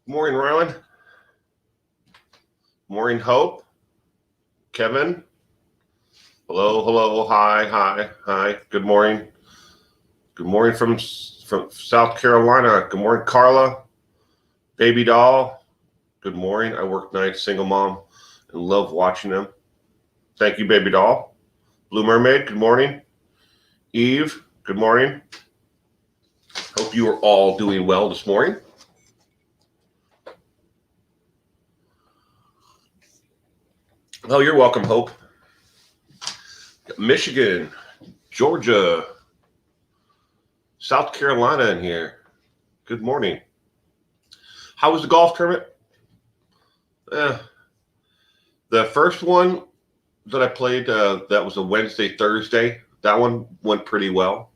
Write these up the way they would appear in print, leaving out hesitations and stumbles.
Morning, Rylan. Morning, Hope. Kevin. Hello. Hi. Good morning. Good morning from South Carolina. Good morning, Carla. Baby doll. Good morning. I work nights, single mom, and love watching them. Thank you, baby doll. Blue Mermaid. Good morning. Eve. Good morning. Hope you are all doing well this morning. Oh, you're welcome, Hope. Michigan, Georgia, South Carolina in here. Good morning. How was the golf tournament? The first one that I played, that was a Wednesday, Thursday. That one went pretty well.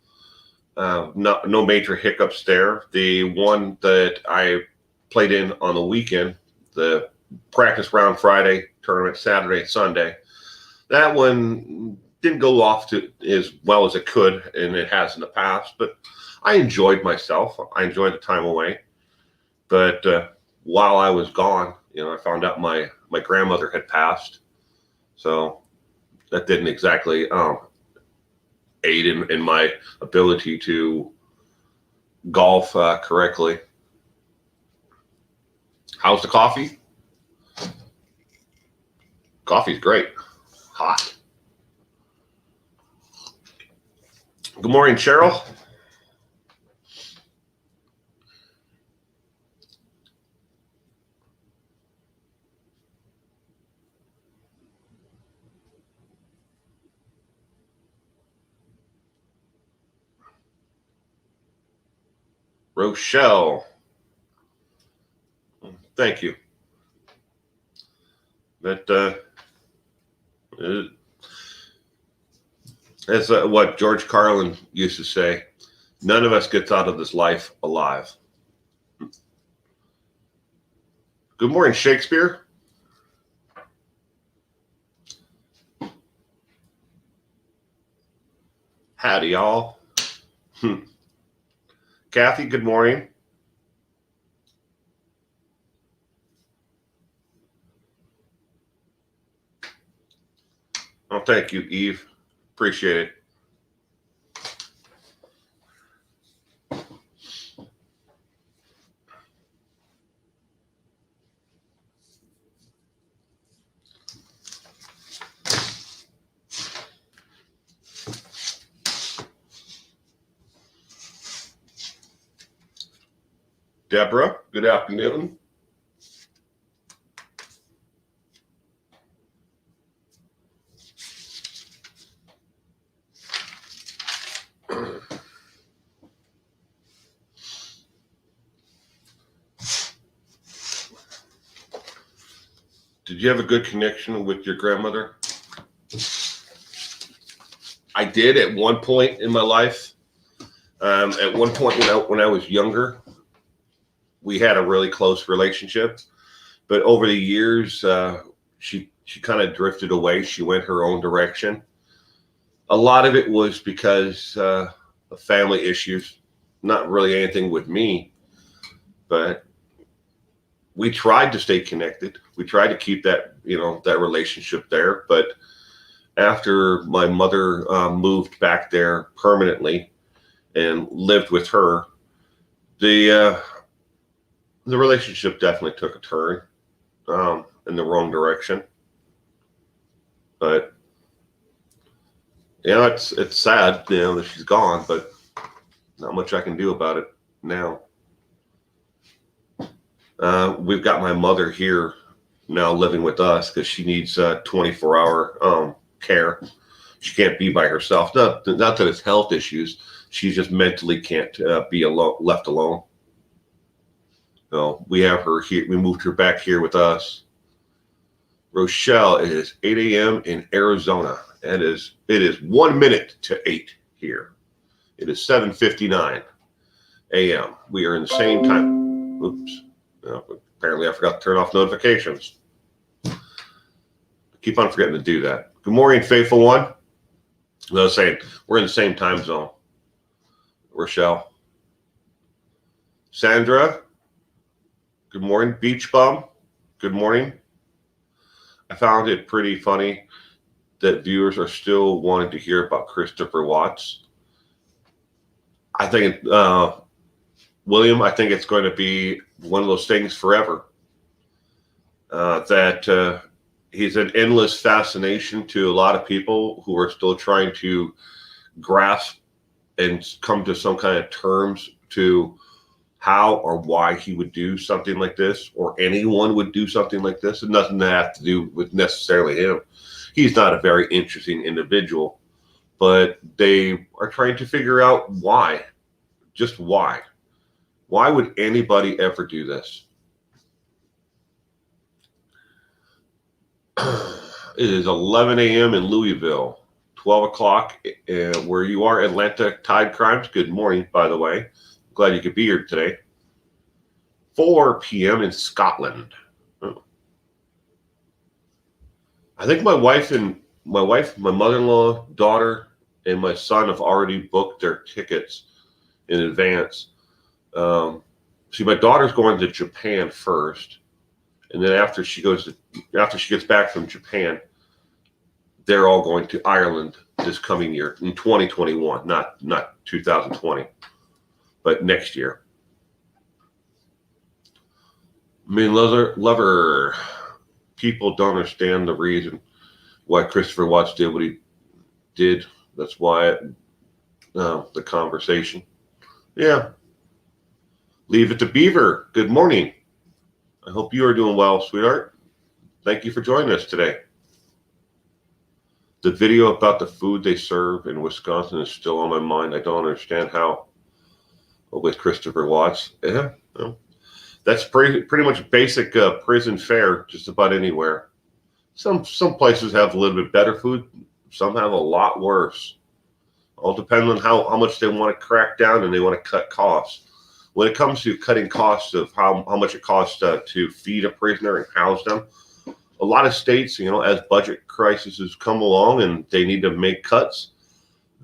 No major hiccups there. The one that I played in on the weekend, the practice round Friday, tournament Saturday, Sunday, that one didn't go off to as well as it could, and it has in the past, but I enjoyed myself. I enjoyed the time away. But while I was gone, I found out my grandmother had passed. So that didn't exactly aid in my ability to golf correctly. How's the coffee? Coffee's great. Hot. Good morning, Cheryl. Rochelle. Thank you. But as what George Carlin used to say, none of us gets out of this life alive. Good morning, Shakespeare. Howdy, y'all. Kathy, good morning. Oh, thank you, Eve. Appreciate it. Deborah, good afternoon. Did you have a good connection with your grandmother? I did at one point in my life. At one point when I was younger, we had a really close relationship. But over the years, she kind of drifted away. She went her own direction. A lot of it was because of family issues, not really anything with me, but we tried to stay connected. We tried to keep that, that relationship there. But after my mother moved back there permanently and lived with her, the relationship definitely took a turn in the wrong direction. But it's sad, that she's gone, but not much I can do about it now. We've got my mother here now living with us because she needs 24-hour care. She can't be by herself. Not that it's health issues. She just mentally can't be left alone. So we have her here. We moved her back here with us. Rochelle, it is 8 a.m. in Arizona. It is 1 minute to 8 here. It is 7:59 a.m. We are in the same time. Oops. Apparently I forgot to turn off notifications. I keep on forgetting to do that. Good morning, faithful one. As I was saying, we're in the same time zone. Rochelle. Sandra. Good morning, Beach Bum. Good morning. I found it pretty funny that viewers are still wanting to hear about Christopher Watts. I think, William, I think it's going to be one of those things forever. That he's an endless fascination to a lot of people who are still trying to grasp and come to some kind of terms to how or why he would do something like this, or anyone would do something like this. And nothing to have to do with necessarily him. He's not a very interesting individual, but they are trying to figure out why. Just why. Why would anybody ever do this? It is 11 a.m. in Louisville, 12 o'clock where you are, Atlanta Tide Crimes. Good morning, by the way. Glad you could be here today. 4 p.m. in Scotland. Oh. I think my wife, my mother-in-law, daughter, and my son have already booked their tickets in advance. See, my daughter's going to Japan first, and then after she gets back from Japan, they're all going to Ireland this coming year in 2021, not 2020, but next year. I mean, lover people don't understand the reason why Christopher Watts did what he did. That's why the conversation. Yeah. Leave it to Beaver. Good morning. I hope you are doing well, sweetheart. Thank you for joining us today. The video about the food they serve in Wisconsin is still on my mind. I don't understand how. With Christopher Watts. Yeah. Well, that's pretty much basic prison fare just about anywhere. Some places have a little bit better food. Some have a lot worse. All depends on how much they want to crack down and they want to cut costs. When it comes to cutting costs of how much it costs to feed a prisoner and house them, a lot of states, as budget crises come along and they need to make cuts,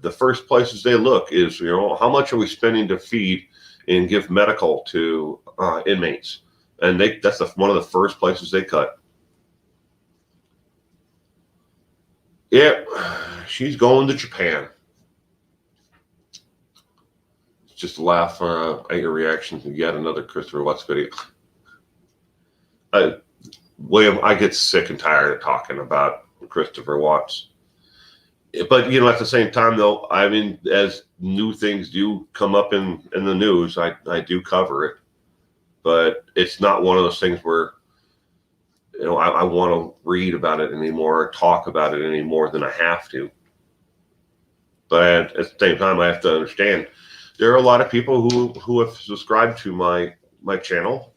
the first places they look is, how much are we spending to feed and give medical to inmates? And that's one of the first places they cut. Yeah, she's going to Japan. Just laugh at your reaction to yet another Christopher Watts video. William, I get sick and tired of talking about Christopher Watts. But, at the same time, though, I mean, as new things do come up in the news, I do cover it. But it's not one of those things where, I want to read about it anymore or talk about it any more than I have to. But at the same time, I have to understand there are a lot of people who have subscribed to my channel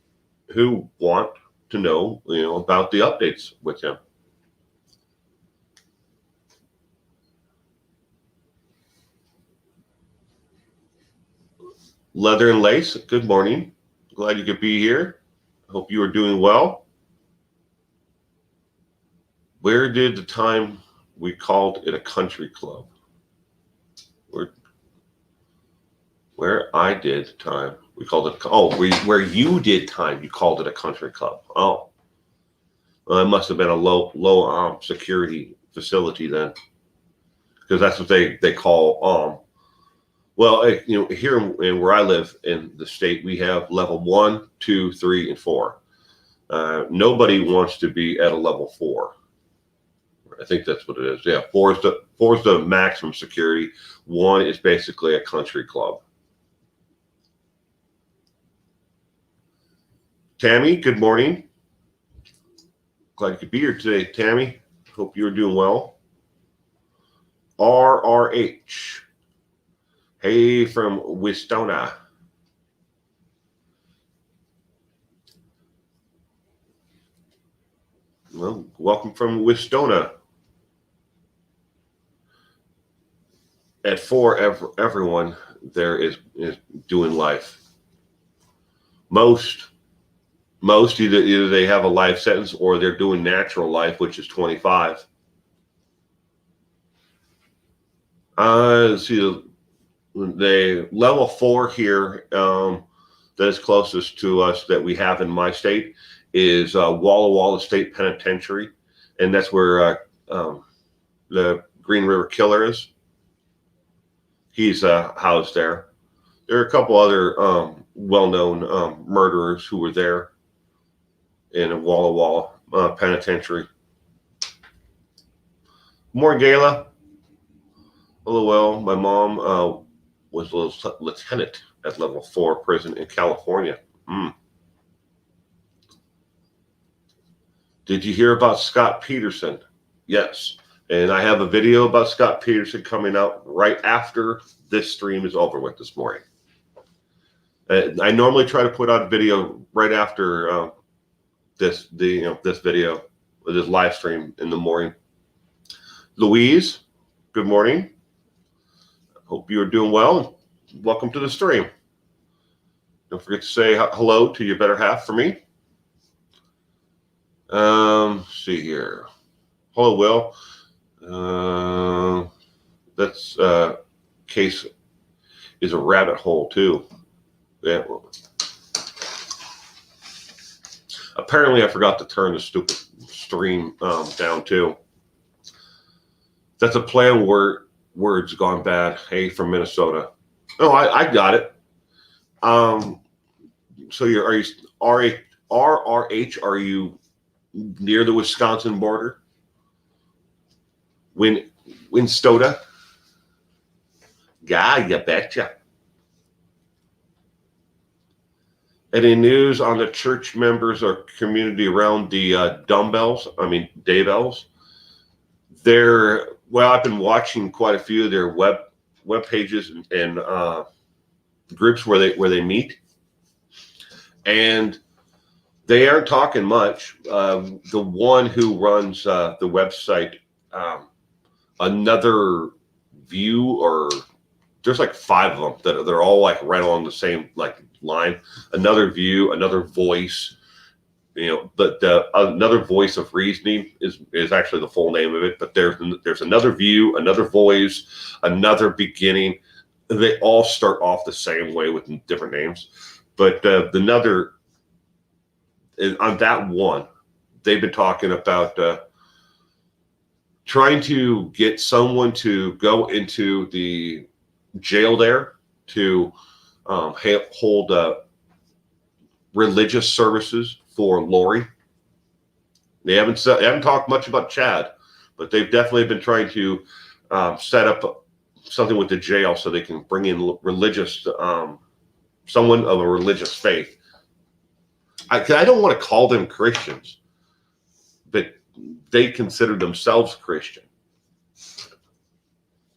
who want to know, about the updates with him. Leather and Lace, good morning. Glad you could be here. Hope you are doing well. Where did the time we called it a country club? Where I did time, we called it, where you did time, you called it a country club. Oh, well, it must have been a low security facility then, because that's what they call. Well, here in where I live in the state, we have level 1, 2, 3, and 4. Nobody wants to be at a level 4. I think that's what it is. Yeah, 4 is the maximum security. 1 is basically a country club. Tammy, good morning. Glad you could be here today, Tammy. Hope you're doing well. RRH. Hey, from Wistona. Well, welcome from Wistona. At 4, everyone there is doing life. Most either they have a life sentence or they're doing natural life, which is 25. See, the level 4 here, that is closest to us that we have in my state is Walla Walla State Penitentiary, and that's where the Green River Killer is. He's housed there. There are a couple other well-known murderers who were there in Walla Walla Penitentiary. More Gala. Hello, well, my mom was a lieutenant at level 4 prison in California. Did you hear about Scott Peterson? Yes. And I have a video about Scott Peterson coming out right after this stream is over with this morning. I normally try to put out a video right after this video, this live stream in the morning. Louise, good morning. Hope you are doing well. Welcome to the stream. Don't forget to say hello to your better half for me. See here. Hello, Will. That's case is a rabbit hole too. Yeah. Apparently, I forgot to turn the stupid stream down too. That's a play on words gone bad. Hey, from Minnesota. Oh, I got it. So are you RRH? Are you near the Wisconsin border? Winstota? Yeah, you betcha. Any news on the church members or community around the Daybells? I've been watching quite a few of their web pages and groups where they meet, and they aren't talking much. The one who runs the website, Another View, or there's like 5 of them that they're all like right along the same like line. Another View, Another Voice, but Another Voice of Reasoning is actually the full name of it. But there's Another View, Another Voice, Another Beginning. They all start off the same way with different names. But another on that one, they've been talking about trying to get someone to go into the jail there to hold religious services for Lori. They haven't talked much about Chad, but they've definitely been trying to set up something with the jail so they can bring in religious, someone of a religious faith. I don't want to call them Christians, but they consider themselves Christian.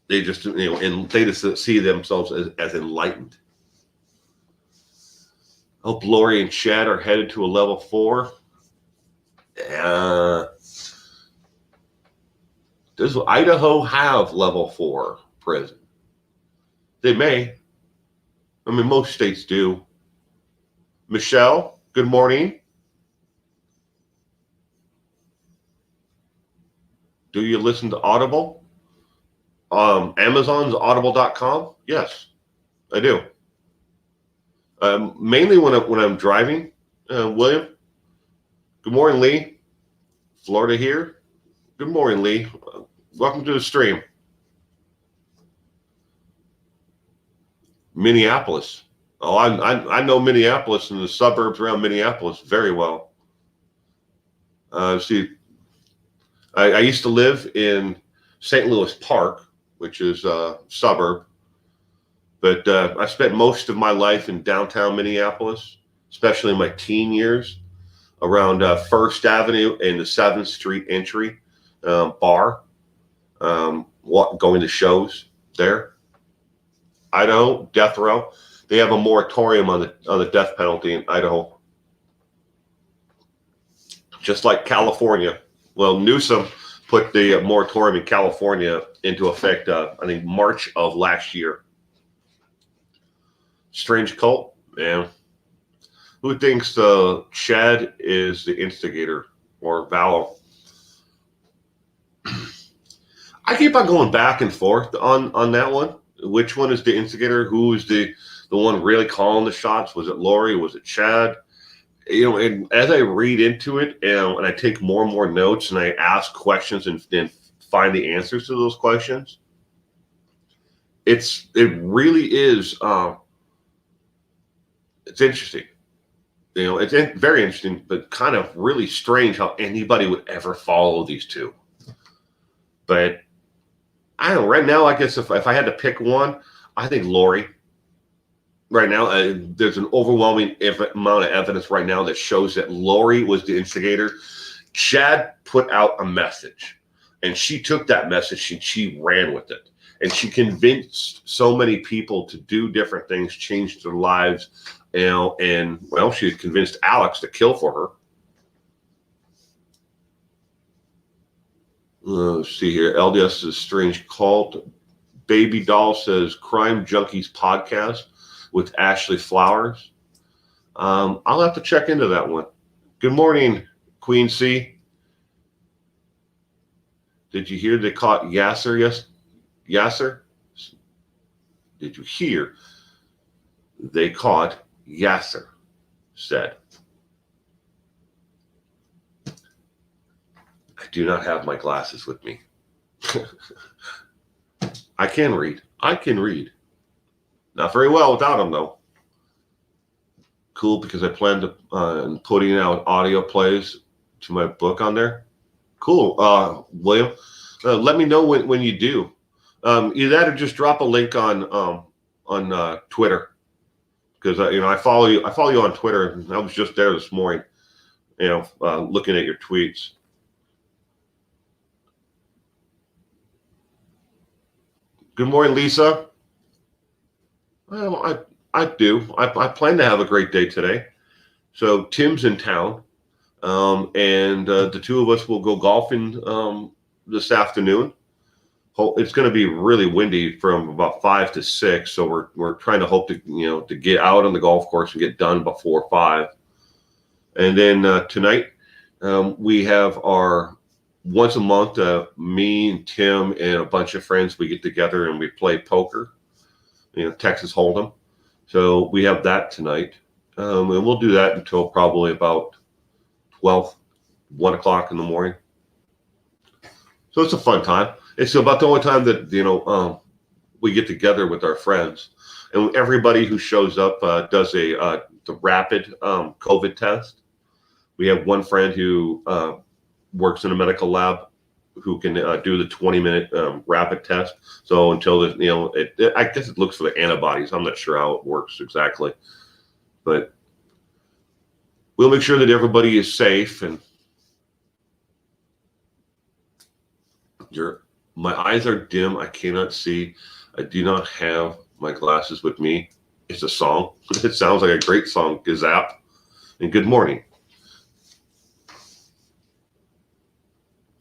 They just, and they just see themselves as enlightened. I hope Lori and Chad are headed to a level 4. Does Idaho have level 4 prison? They may. I mean, most states do. Michelle, good morning. Do you listen to Audible? Amazon's audible.com? Yes, I do. Mainly when I'm driving. William, good morning, Lee. Florida here. Good morning, Lee. Welcome to the stream. Minneapolis. Oh, I know Minneapolis and the suburbs around Minneapolis very well. See, I used to live in St. Louis Park, which is a suburb, but I spent most of my life in downtown Minneapolis, especially in my teen years, around First Avenue and the 7th Street entry bar, going to shows there. Idaho, death row. They have a moratorium on the death penalty in Idaho. Just like California. Well, Newsom put the moratorium in California into effect, I think, March of last year. Strange cult, man. Who thinks Chad is the instigator, or Vallow? I keep on going back and forth on that one. Which one is the instigator? Who is the the one really calling the shots? Was it Lori? Was it Chad? And as I read into it and I take more and more notes and I ask questions and find the answers to those questions, it really is it's interesting. It's very interesting, but kind of really strange how anybody would ever follow these two. But I don't know. Right now, I guess if I had to pick one, I think Lori. Right now, there's an overwhelming amount of evidence right now that shows that Lori was the instigator. Chad put out a message, and she took that message and she ran with it. And she convinced so many people to do different things, change their lives. And she had convinced Alex to kill for her. Let's see here. LDS is a strange cult. Baby Doll says Crime Junkies podcast with Ashley Flowers. I'll have to check into that one. Good morning, Queen C. Did you hear they caught Yasser? Yes, Yasser? Did you hear they caught Yasser? Said. I do not have my glasses with me. I can read. Not very well without them, though. Cool, because I plan to putting out audio plays to my book on there. Cool, William. Let me know when you do. Either that or just drop a link on Twitter, because I follow you. I follow you on Twitter. And I was just there this morning, looking at your tweets. Good morning, Lisa. Well, I do. I plan to have a great day today. So Tim's in town, and the two of us will go golfing this afternoon. It's going to be really windy from about 5 to 6, so we're trying to hope to get out on the golf course and get done before 5. And then tonight we have our once a month, me and Tim and a bunch of friends, we get together and we play poker, Texas Hold'em. So we have that tonight. And we'll do that until probably about 1 o'clock in the morning. So it's a fun time. It's about the only time that, we get together with our friends. And everybody who shows up does the rapid COVID test. We have one friend who works in a medical lab who can do the 20-minute rapid test. So until I guess it looks for the antibodies. I'm not sure how it works exactly, but we'll make sure that everybody is safe. And my eyes are dim. I cannot see. I do not have my glasses with me. It's a song. It sounds like a great song. Gazap. And good morning.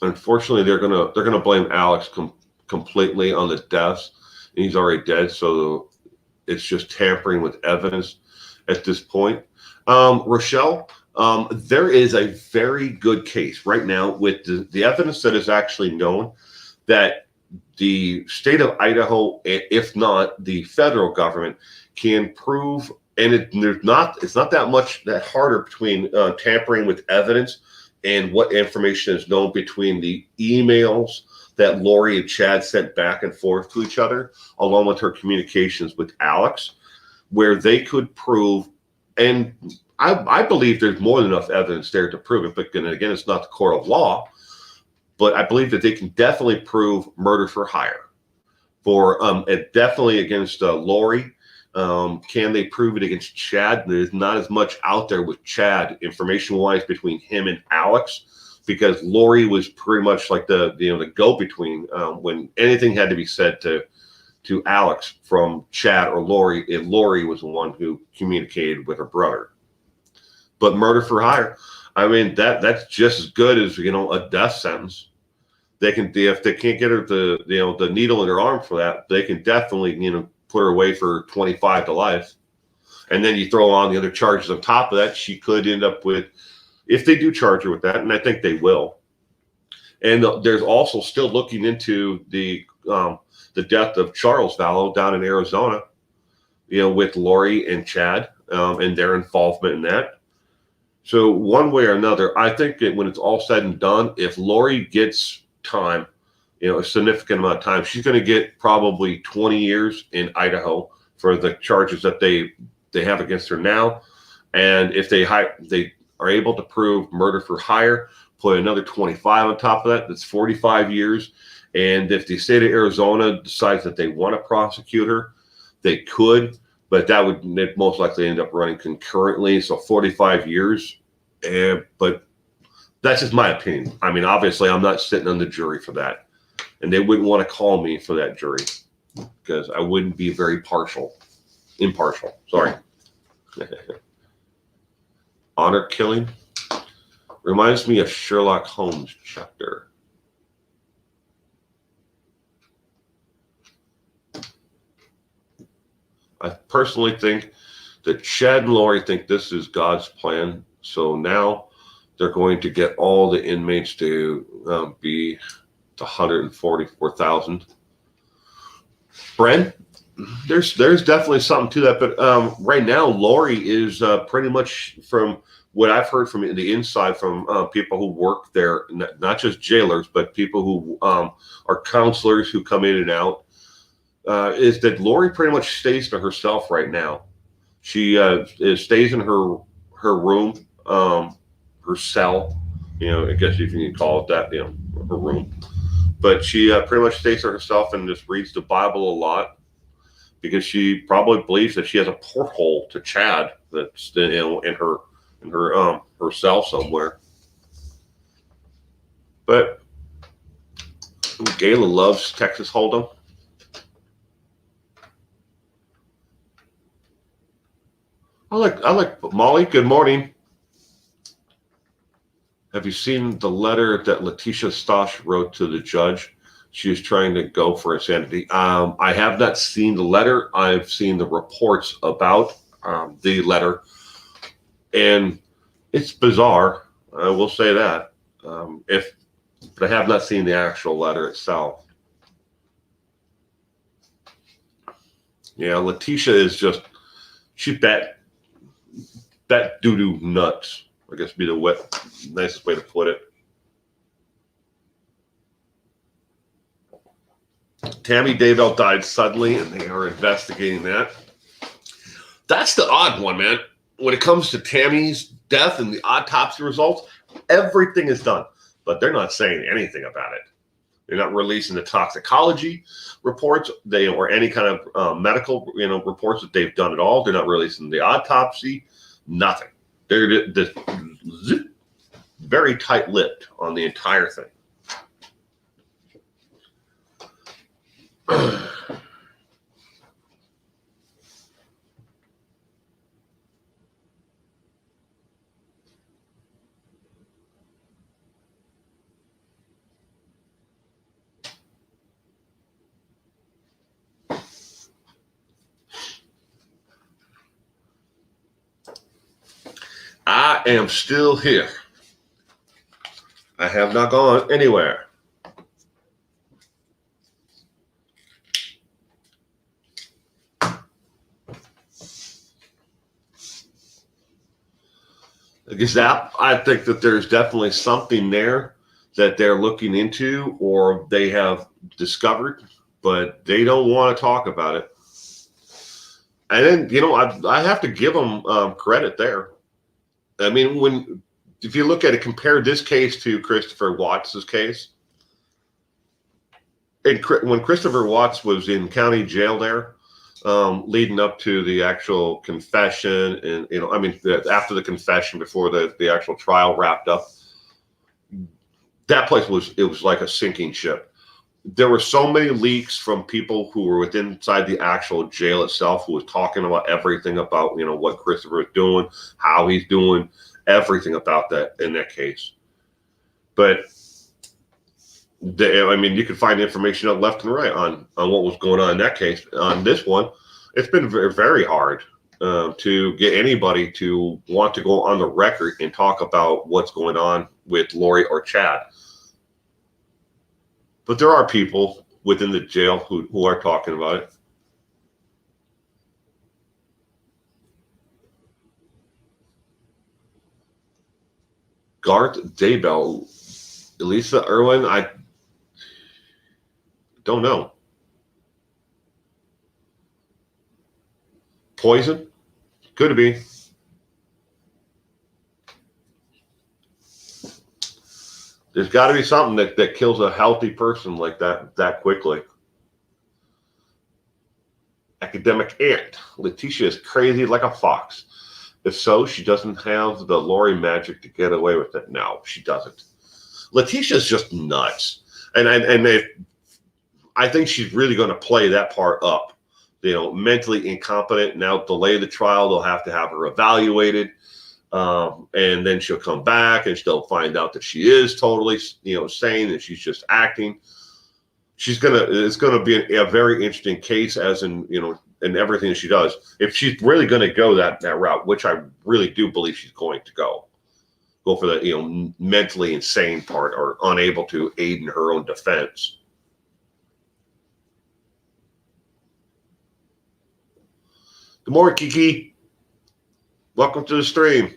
Unfortunately, they're gonna blame Alex completely on the deaths, and he's already dead. So it's just tampering with evidence at this point. Rochelle, there is a very good case right now with the evidence that is actually known that the state of Idaho, if not the federal government, can prove, and it's not that much that harder between tampering with evidence and what information is known between the emails that Lori and Chad sent back and forth to each other, along with her communications with Alex, where they could prove, and I believe there's more than enough evidence there to prove it, but again, it's not the court of law, but I believe that they can definitely prove murder for hire. For definitely against Lori. Can they prove it against Chad? There's not as much out there with Chad information-wise between him and Alex, because Lori was pretty much like the go-between when anything had to be said to Alex from Chad or Lori, if Lori was the one who communicated with her brother. But murder for hire, I mean, that's just as good as a death sentence. They can, if they can't get her the needle in her arm for that, they can definitely put her away for 25 to life. And then you throw on the other charges on top of that, she could end up with, if they do charge her with that, and I think they will. And there's also still looking into the death of Charles Vallow down in Arizona. with Lori and Chad and their involvement in that. So one way or another, I think that when it's all said and done, if Lori gets time, a significant amount of time, she's going to get probably 20 years in Idaho for the charges that they have against her now. And if they are able to prove murder for hire, put another 25 on top of that, that's 45 years. And if the state of Arizona decides that they want to prosecute her, they could, but they'd most likely end up running concurrently. So 45 years. But that's just my opinion. I mean, obviously, I'm not sitting on the jury for that. And they wouldn't want to call me for that jury because I wouldn't be very impartial. Sorry. Honor killing reminds me of Sherlock Holmes chapter. I personally think that Chad and Lori think this is God's plan. So now they're going to get all the inmates to be 144,000. Bren, there's definitely something to that. But right now, Lori is pretty much, from what I've heard from the inside from people who work there, not just jailers, but people who are counselors who come in and out, is that Lori pretty much stays to herself right now. She stays in her room, her cell, I guess you can call it that, her room. But she pretty much stays to herself and just reads the Bible a lot because she probably believes that she has a porthole to Chad that's in her cell somewhere. But Gayla loves Texas Hold'em. I like Molly. Good morning. Have you seen the letter that Letitia Stosh wrote to the judge? She is trying to go for insanity. I have not seen the letter. I've seen the reports about the letter, and it's bizarre. I will say that. But I have not seen the actual letter itself. Yeah, Letitia is just, she bet doo-doo nuts, I guess would be the nicest way to put it. Tammy Daybell died suddenly, and they are investigating that. That's the odd one, man. When it comes to Tammy's death and the autopsy results, everything is done, but they're not saying anything about it. They're not releasing the toxicology reports, or any kind of medical, reports that they've done at all. They're not releasing the autopsy. Nothing. They're very tight-lipped on the entire thing. I am still here. I have not gone anywhere. I think that there's definitely something there that they're looking into or they have discovered, but they don't want to talk about it. And then, I have to give them credit there. I mean, if you look at it, compare this case to Christopher Watts's case. And when Christopher Watts was in county jail there, leading up to the actual confession, and after the confession, before the actual trial wrapped up, that place was like a sinking ship. There were so many leaks from people who were inside the actual jail itself, who was talking about everything about what Christopher is doing, how he's doing, everything about that in that case. But you can find information out left and right on what was going on in that case. On this one, it's been very, very hard to get anybody to want to go on the record and talk about what's going on with Lori or Chad. But there are people within the jail who are talking about it. Garth Daybell, Elisa Irwin, I don't know. Poison? Could be. There's got to be something that kills a healthy person like that quickly. Academic aunt. Letitia is crazy like a fox. If so, she doesn't have the Lori magic to get away with it. No, she doesn't. Letitia's just nuts. And I think she's really going to play that part up. Mentally incompetent. Now delay the trial. They'll have to have her evaluated. And then she'll come back and she'll find out that she is totally, sane, and she's just acting. It's going to be a very interesting case, as in, in everything that she does. If she's really going to go that route, which I really do believe she's going to go for the, mentally insane part, or unable to aid in her own defense. Good morning, Kiki. Welcome to the stream.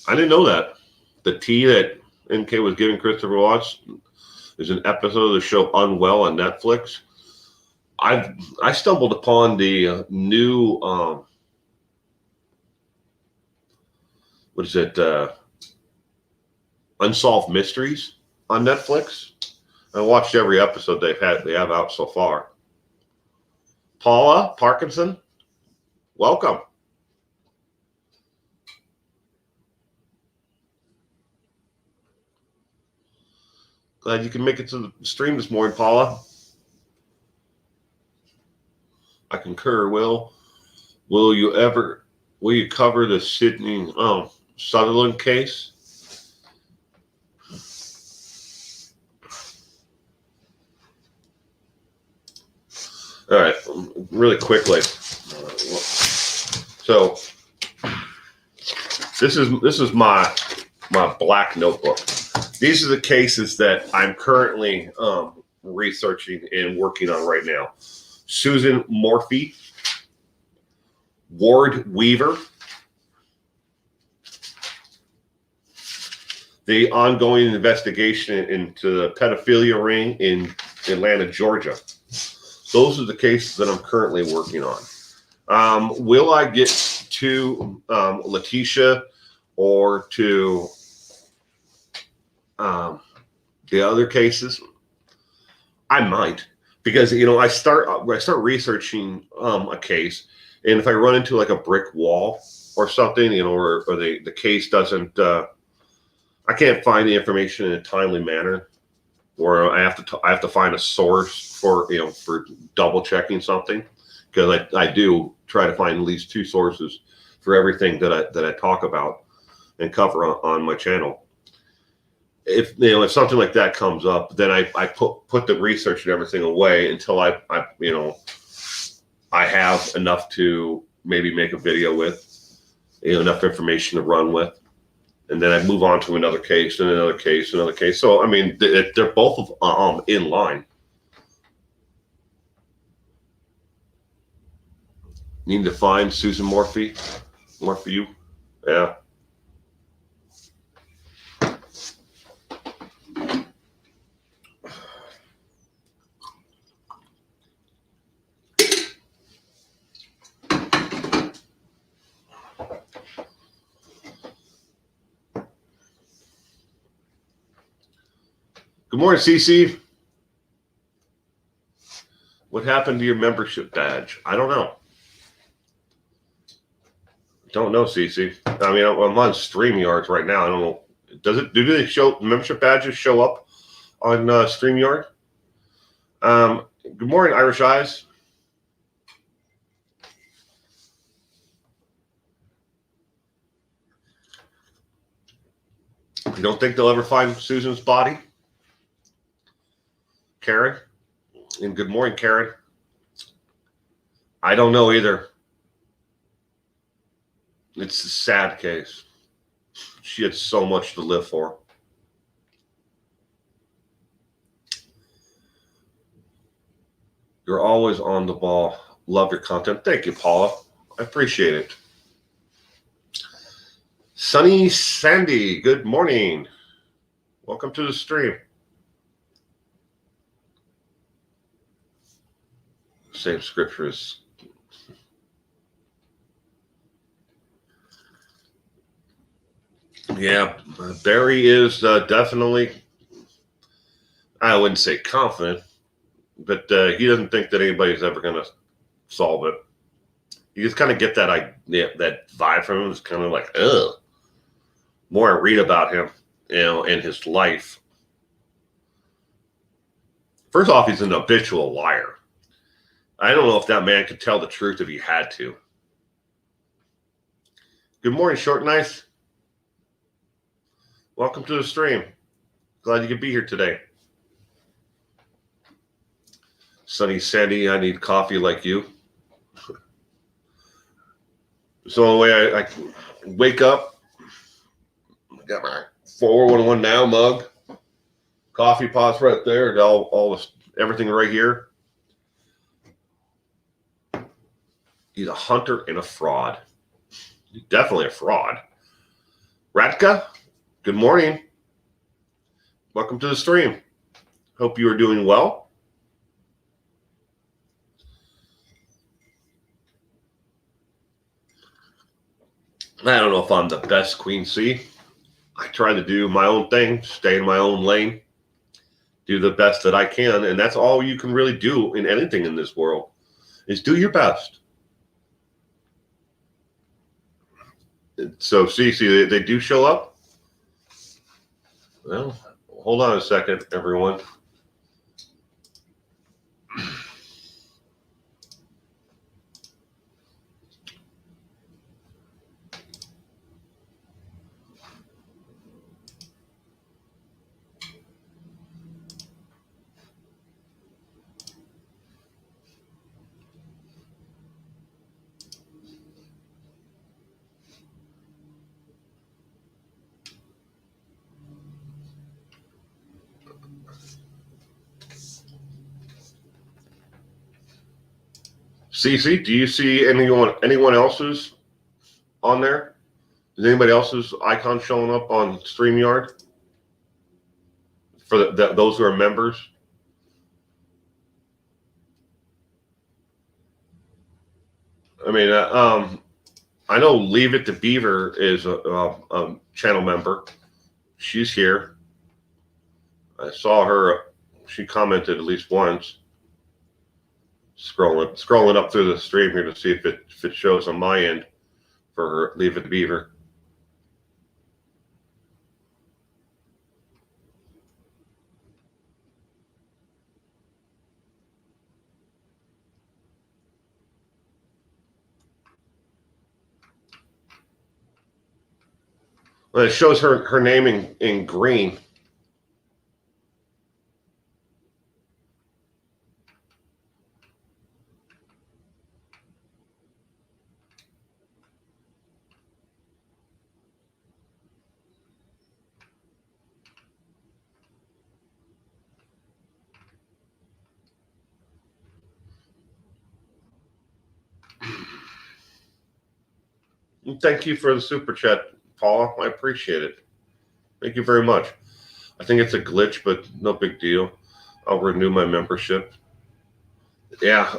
I didn't know that. The tea that NK was giving Christopher Watts is an episode of the show Unwell on Netflix. I stumbled upon the new what is it? Unsolved Mysteries on Netflix. I watched every episode they have out so far. Paula Parkinson, welcome. Glad you can make it to the stream this morning, Paula. I concur. Will you cover the Sydney Sutherland case? All right, really quickly. So this is my black notebook. These are the cases that I'm currently researching and working on right now. Susan Morphy, Ward Weaver, the ongoing investigation into the pedophilia ring in Atlanta, Georgia. Those are the cases that I'm currently working on. Will I get to Letitia or to the other cases? I might, because I start researching a case, and if I run into like a brick wall or something, or the case doesn't, I can't find the information in a timely manner, or I have to find a source for double checking something, because I do try to find at least two sources for everything that I talk about and cover on my channel. If something like that comes up, then I put the research and everything away until I have enough to maybe make a video with, enough information to run with, and then I move on to another case and another case, another case. So I mean, they're both in line. Need to find Susan Morphy. Morphy, yeah. Good morning, Cece. What happened to your membership badge? I don't know. Don't know, Cece. I mean, I'm on StreamYard right now. I don't know. Do they show membership badges show up on StreamYard? Good morning, Irish Eyes. You don't think they'll ever find Susan's body? Karen? And good morning, Karen. I don't know either. It's a sad case. She had so much to live for. You're always on the ball. Love your content. Thank you, Paula. I appreciate it. Sunny Sandy, good morning. Welcome to the stream. Same scriptures. Yeah, Barry is definitely, I wouldn't say confident, but he doesn't think that anybody's ever going to solve it. You just kind of get that that vibe from him. It's kind of like, ugh. More I read about him, in his life. First off, he's an habitual liar. I don't know if that man could tell the truth if he had to. Good morning, Short Nice. Welcome to the stream. Glad you could be here today. Sunny Sandy, I need coffee like you. So the only way I wake up, I got my 411 Now mug, coffee pots right there, all this, everything right here. He's a hunter and a fraud. He's definitely a fraud. Ratka, good morning. Welcome to the stream. Hope you are doing well. I don't know if I'm the best Queen C. I try to do my own thing, stay in my own lane, do the best that I can, and that's all you can really do in anything in this world, is do your best. So, Cece, they do show up? Well, hold on a second, everyone. Cece, do you see anyone else's on there? Is anybody else's icon showing up on StreamYard for those who are members? I mean, I know Leave It to Beaver is a channel member. She's here. I saw her. She commented at least once. Scrolling up through the stream here to see if it shows on my end for her. Leave It to Beaver. Well, it shows her name in green. Thank you for the super chat, Paula. I appreciate it. Thank you very much. I think it's a glitch, but no big deal. I'll renew my membership. Yeah.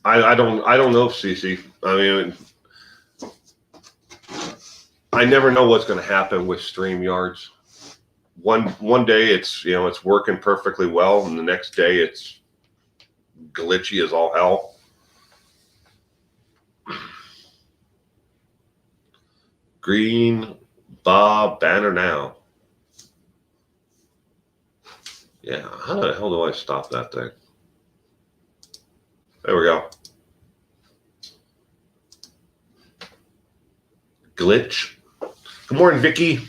I don't know, Cece. I mean, I never know what's going to happen with StreamYards. One day it's working perfectly well, and the next day it's glitchy as all hell. Green Bob banner now. Yeah, how the hell do I stop that thing? There we go. Glitch. Good morning, Vicky.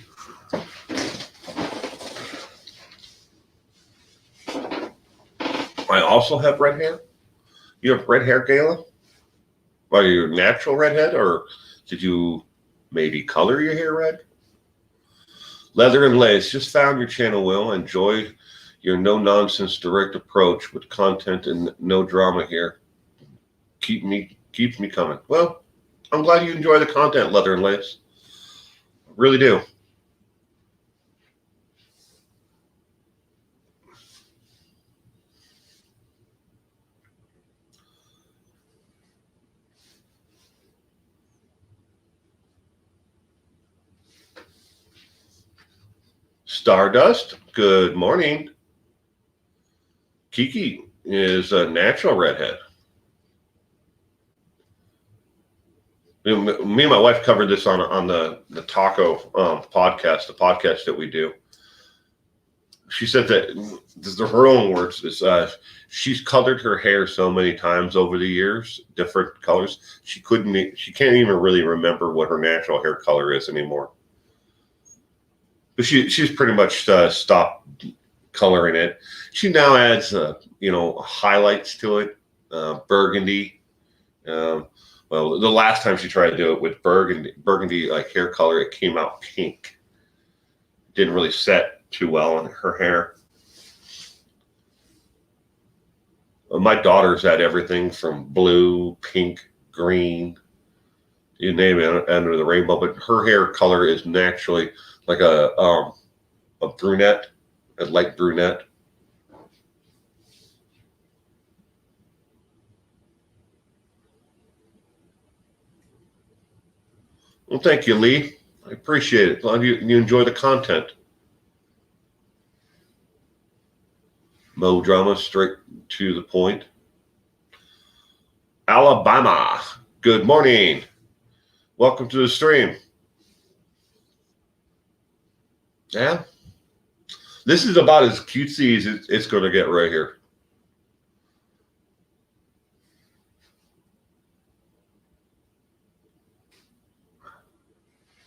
I also have red hair. You have red hair, Gayla? Are you a natural redhead, or did you maybe color your hair red? Leather and Lace, just found your channel, Will. Enjoy your no-nonsense direct approach with content and no drama here. Keeps me coming. Well, I'm glad you enjoy the content, Leather and Lace. I really do. Stardust, good morning. Kiki is a natural redhead. Me and my wife covered this on the taco podcast, the podcast that we do. She said that, these are her own words, is she's colored her hair so many times over the years, different colors. She can't even really remember what her natural hair color is anymore. But she's pretty much stopped coloring it. She now adds highlights to it, burgundy. Well, the last time she tried to do it with burgundy like hair color, it came out pink. Didn't really set too well on her hair. My daughter's had everything from blue, pink, green, you name it, under the rainbow. But her hair color is naturally like a brunette, a light brunette. Well, thank you, Lee. I appreciate it. Glad you enjoy the content. Mo drama, straight to the point. Alabama, good morning. Welcome to the stream. Yeah. This is about as cutesy as it's going to get right here.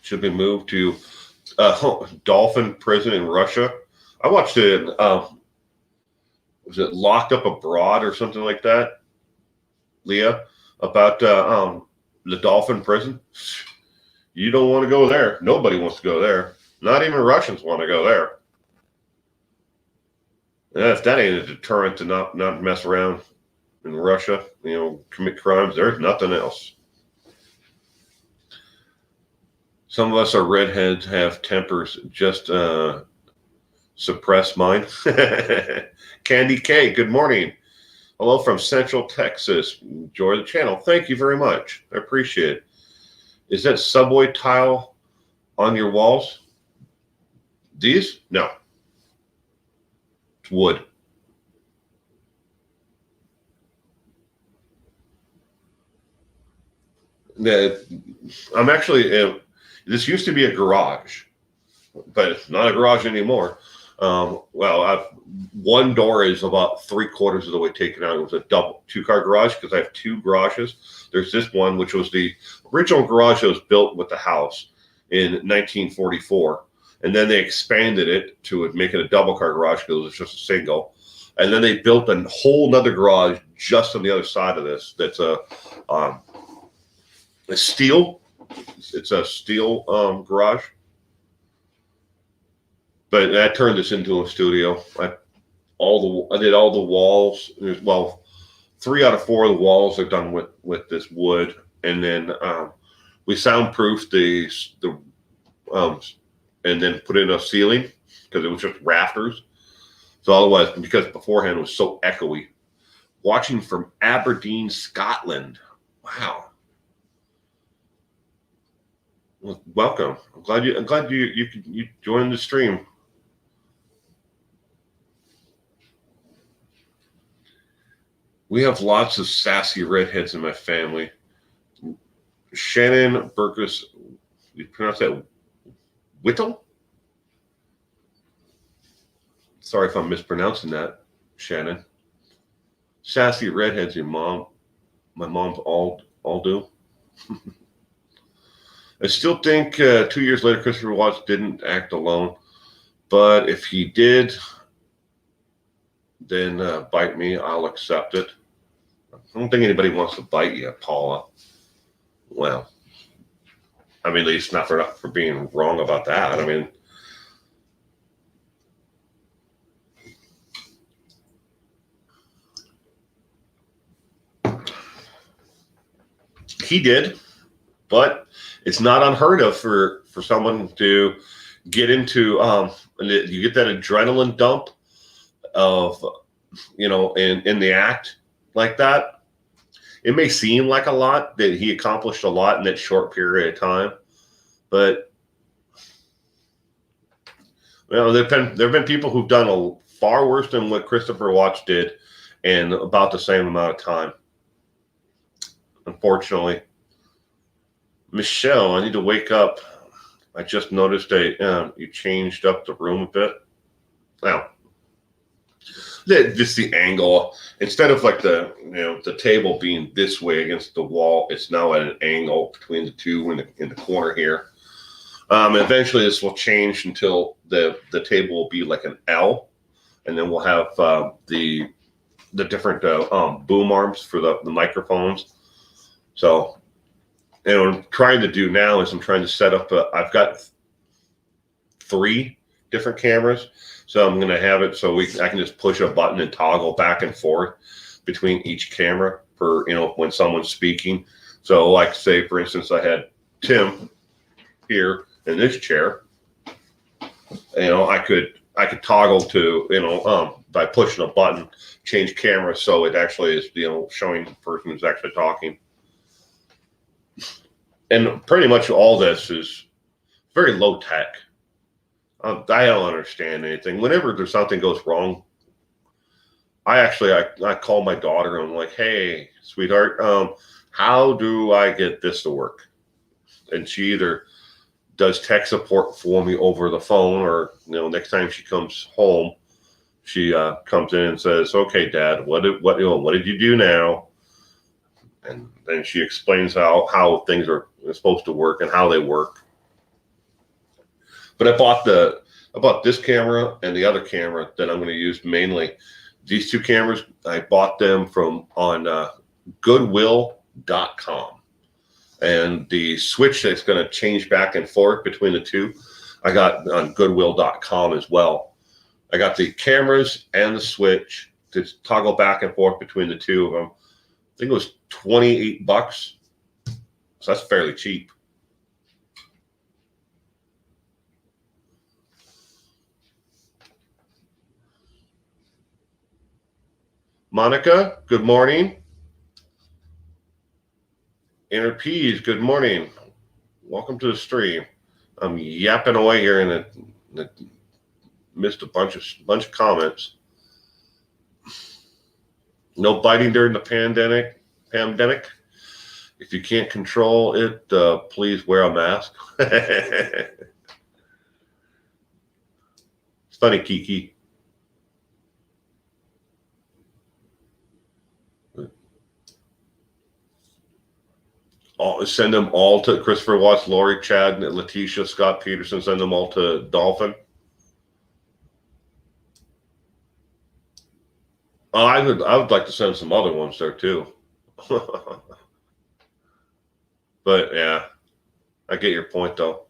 Should be moved to Dolphin prison in Russia. I watched it. Was it Locked Up Abroad or something like that, Leah? About the Dolphin prison. You don't want to go there. Nobody wants to go there. Not even Russians want to go there. And if that ain't a deterrent to not mess around in Russia, commit crimes, there's nothing else. Some of us are redheads, have tempers, just suppress mine. Candy K, good morning. Hello from Central Texas. Enjoy the channel. Thank you very much. I appreciate it. Is that subway tile on your walls? These? No. It's wood. I'm actually... this used to be a garage, but it's not a garage anymore. One door is about 3/4 of the way taken out. It was a double 2-car garage because I have 2 garages. There's this one, which was the original garage that was built with the house in 1944. And then they expanded it to make it a double-car garage because it was just a single. And then they built a whole nother garage just on the other side of this. That's a steel. It's a steel garage. But I turned this into a studio. I did all the walls. Well, 3 out of 4 of the walls are done with this wood, and then we soundproofed the and then put in a ceiling because it was just rafters. So otherwise, because beforehand it was so echoey. Watching from Aberdeen, Scotland. Wow. Well, welcome. I'm glad you joined the stream. We have lots of sassy redheads in my family. Shannon Burkus, you pronounce that Whittle? Sorry if I'm mispronouncing that, Shannon. Sassy redheads, your mom. My mom's all do. I still think 2 years later, Christopher Watts didn't act alone. But if he did, then bite me. I'll accept it. I don't think anybody wants to bite you, Paula. Well, I mean, at least not for being wrong about that. I mean, he did, but it's not unheard of for someone to get into, you get that adrenaline dump of, in the act like that. It may seem like a lot that he accomplished a lot in that short period of time, but there've been people who've done far worse than what Christopher Watts did in about the same amount of time. Unfortunately, Michelle, I need to wake up. I just noticed you changed up the room a bit. Now, just the angle, instead of like the table being this way against the wall, it's now at an angle between the two in the corner here. Eventually this will change until the table will be like an L, and then we'll have the different boom arms for the microphones. So, what I'm trying to do now is I'm trying to set up I've got 3 different cameras. So I'm going to have it so I can just push a button and toggle back and forth between each camera for, when someone's speaking. So like say, for instance, I had Tim here in this chair, I could toggle to, by pushing a button, change camera. So it actually is, showing the person who's actually talking. And pretty much all this is very low tech. I don't understand anything. Whenever there's something goes wrong, I call my daughter and I'm like, hey, sweetheart, how do I get this to work? And she either does tech support for me over the phone, or next time she comes home, she comes in and says, okay, Dad, what did you do now? And then she explains how things are supposed to work and how they work. But I bought this camera and the other camera that I'm going to use mainly. These 2 cameras, I bought them on Goodwill.com. And the switch that's going to change back and forth between the 2, I got on Goodwill.com as well. I got the cameras and the switch to toggle back and forth between the 2 of them. I think it was $28. So that's fairly cheap. Monica, good morning. Inner Peas, good morning. Welcome to the stream. I'm yapping away here and missed a bunch of comments. No biting during the pandemic. If you can't control it, please wear a mask. It's funny, Kiki. Send them all to Christopher Watts, Lori, Chad, Letitia, Scott Peterson. Send them all to Dolphin. I would like to send some other ones there too. But yeah, I get your point though.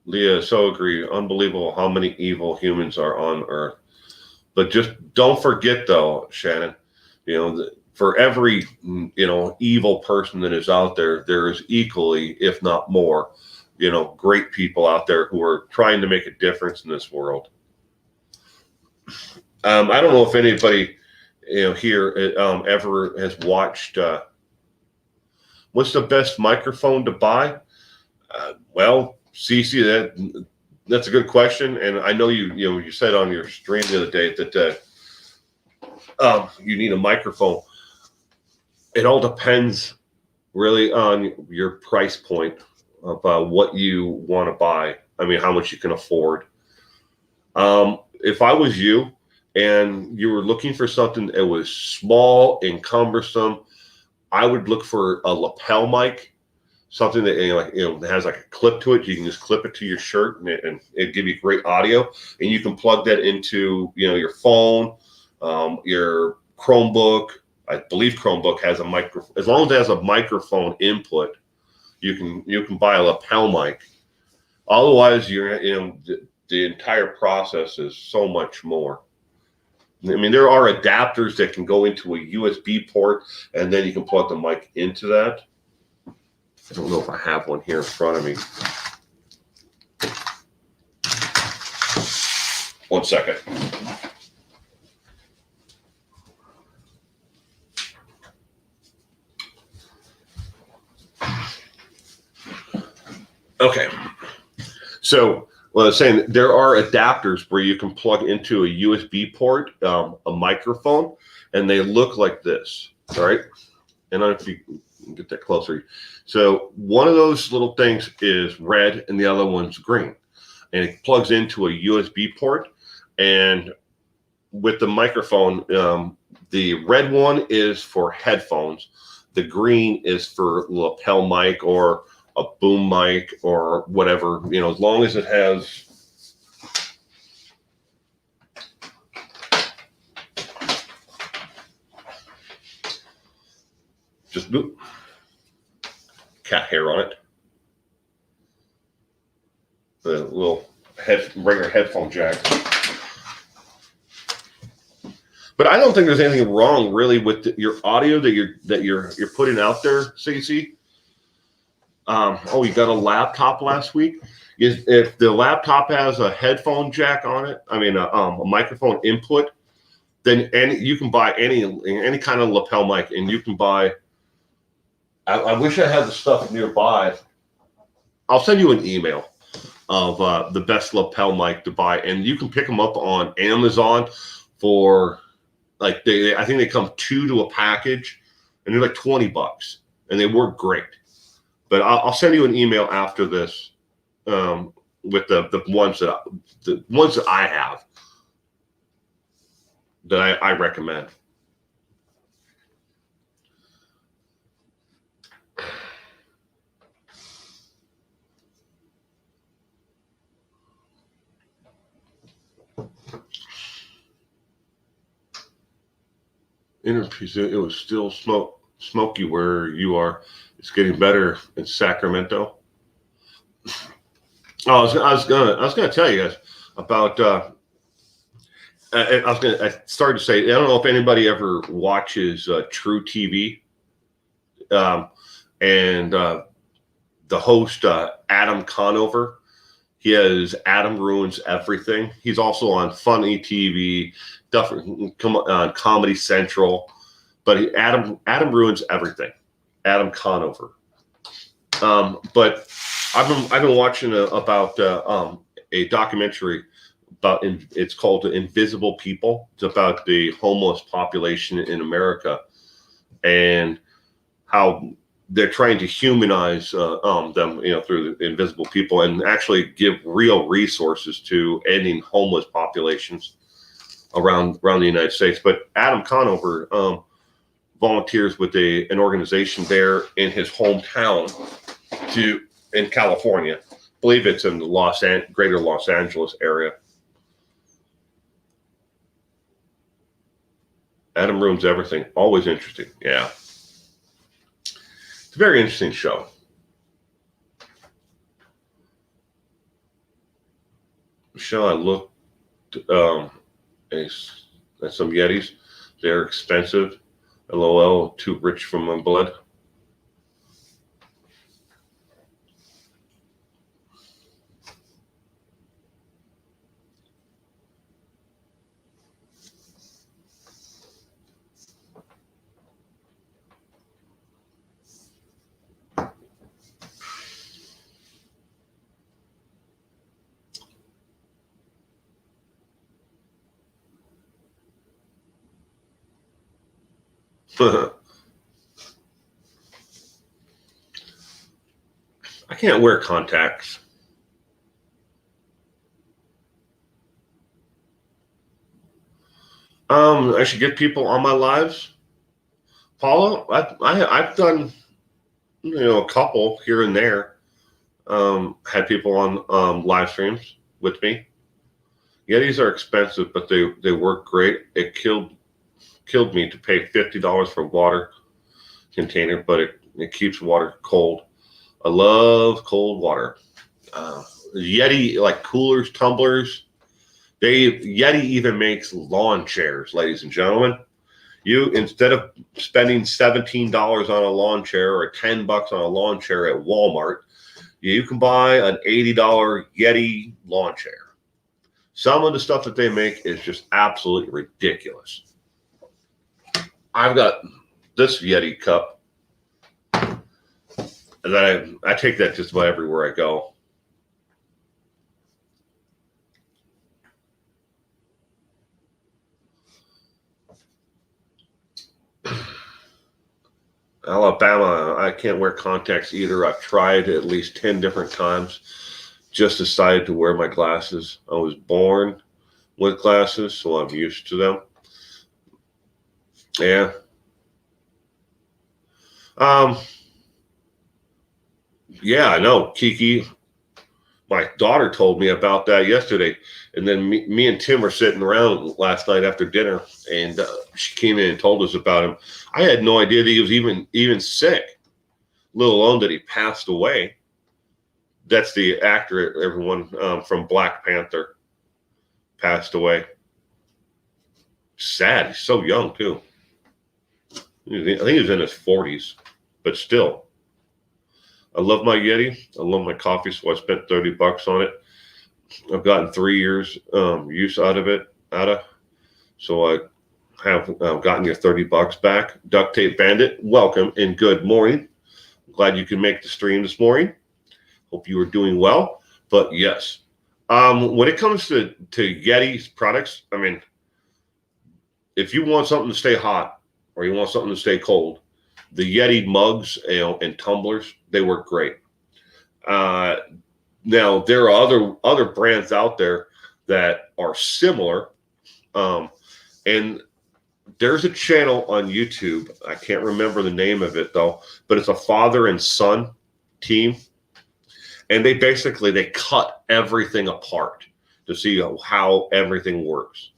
Leah, so agree. Unbelievable how many evil humans are on Earth. But just don't forget though, Shannon, for every evil person that is out there, there is equally, if not more, great people out there who are trying to make a difference in this world. I don't know if anybody here ever has watched what's the best microphone to buy. Well, Cece, that's a good question, and I know you said on your stream the other day that you need a microphone. It all depends really on your price point of what you want to buy. I mean, how much you can afford. If I was you and you were looking for something that was small and cumbersome, I would look for a lapel mic, something that has like a clip to it. You can just clip it to your shirt and it give you great audio, and you can plug that into your phone, your Chromebook. I believe Chromebook has a micro. As long as it has a microphone input, you can buy a lapel mic. Otherwise, the entire process is so much more. I mean, there are adapters that can go into a USB port, and then you can plug the mic into that. I don't know if I have one here in front of me. 1 second. Okay. So, well, I was saying there are adapters where you can plug into a USB port, a microphone, and they look like this. All right. And I don't know if you can get that closer. So one of those little things is red and the other one's green. And it plugs into a USB port. And with the microphone, the red one is for headphones. The green is for lapel mic or a boom mic or whatever, as long as it has just cat hair on it. The little regular headphone jack. But I don't think there's anything wrong really with your audio that you're putting out there, CC. You got a laptop last week. If the laptop has a headphone jack on it, a microphone input, then you can buy any kind of lapel mic, and you can buy. I wish I had the stuff nearby. I'll send you an email of the best lapel mic to buy, and you can pick them up on Amazon for I think they come 2 to a package, and they're like $20, and they work great. But I'll send you an email after this with the ones that I have that I recommend. It was still smoky where you are. It's getting better in Sacramento. I was gonna tell you guys about. I started to say I don't know if anybody ever watches True TV, and the host Adam Conover. He has Adam Ruins Everything. He's also on Funny TV, on Comedy Central, but Adam Ruins Everything. Adam Conover. But I've been watching about a documentary about it's called Invisible People. It's about the homeless population in America and how they're trying to humanize them, through the invisible people and actually give real resources to ending homeless populations around the United States. But Adam Conover volunteers with an organization there in his hometown in California. I believe it's in the greater Los Angeles area. Adam Ruins Everything. Always interesting. Yeah. It's a very interesting show. Michelle, I looked at some Yetis. They're expensive. LOL, too rich for my blood. I can't wear contacts. I should get people on my lives. Paula, I've done, a couple here and there. Had people on live streams with me. Yetis are expensive, but they work great. It killed me to pay $50 for a water container, but it keeps water cold. I love cold water. Yeti, like coolers, tumblers, Yeti even makes lawn chairs, ladies and gentlemen. You, instead of spending $17 on a lawn chair or $10 on a lawn chair at Walmart, you can buy an $80 Yeti lawn chair. Some of the stuff that they make is just absolutely ridiculous. I've got this Yeti cup that I take that just about everywhere I go. Alabama, I can't wear contacts either. I've tried at least 10 different times. Just decided to wear my glasses. I was born with glasses, so I'm used to them. Yeah. Yeah, I know. Kiki, my daughter told me about that yesterday. And then me and Tim were sitting around last night after dinner, and she came in and told us about him. I had no idea that he was even sick, let alone that he passed away. That's the actor, everyone, from Black Panther, passed away. Sad. He's so young, too. I think he was in his 40s, but still. I love my Yeti. I love my coffee, so I spent $30 on it. I've gotten 3 years use out of it. So I have gotten your $30 back. Duct Tape Bandit, welcome and good morning. Glad you can make the stream this morning. Hope you are doing well. But yes, when it comes to Yeti's products, I mean, if you want something to stay hot or you want something to stay cold, the Yeti mugs, and tumblers, they work great. Now there are other brands out there that are similar, and there's a channel on YouTube. I can't remember the name of it though, but it's a father and son team, and they cut everything apart to see how everything works.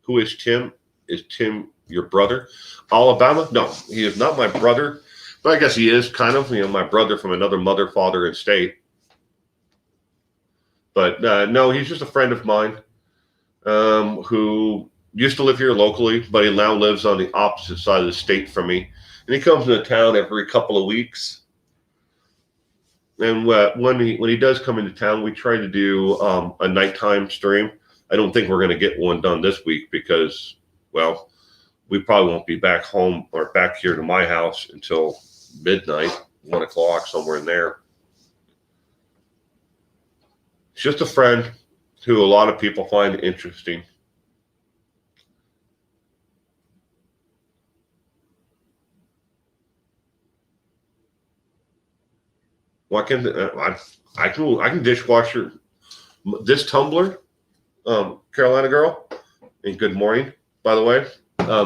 Who is Tim? Is Tim your brother? Alabama? No, he is not my brother, but I guess he is kind of, my brother from another mother, father, and state. But no, he's just a friend of mine who used to live here locally, but he now lives on the opposite side of the state from me. And he comes into town every couple of weeks. And when he does come into town, we try to do a nighttime stream. I don't think we're going to get one done this week because, well, we probably won't be back home or back here to my house until midnight, 1 o'clock, somewhere in there. It's just a friend who a lot of people find interesting. Well, I can dishwasher this tumbler, Carolina girl, and good morning, by the way.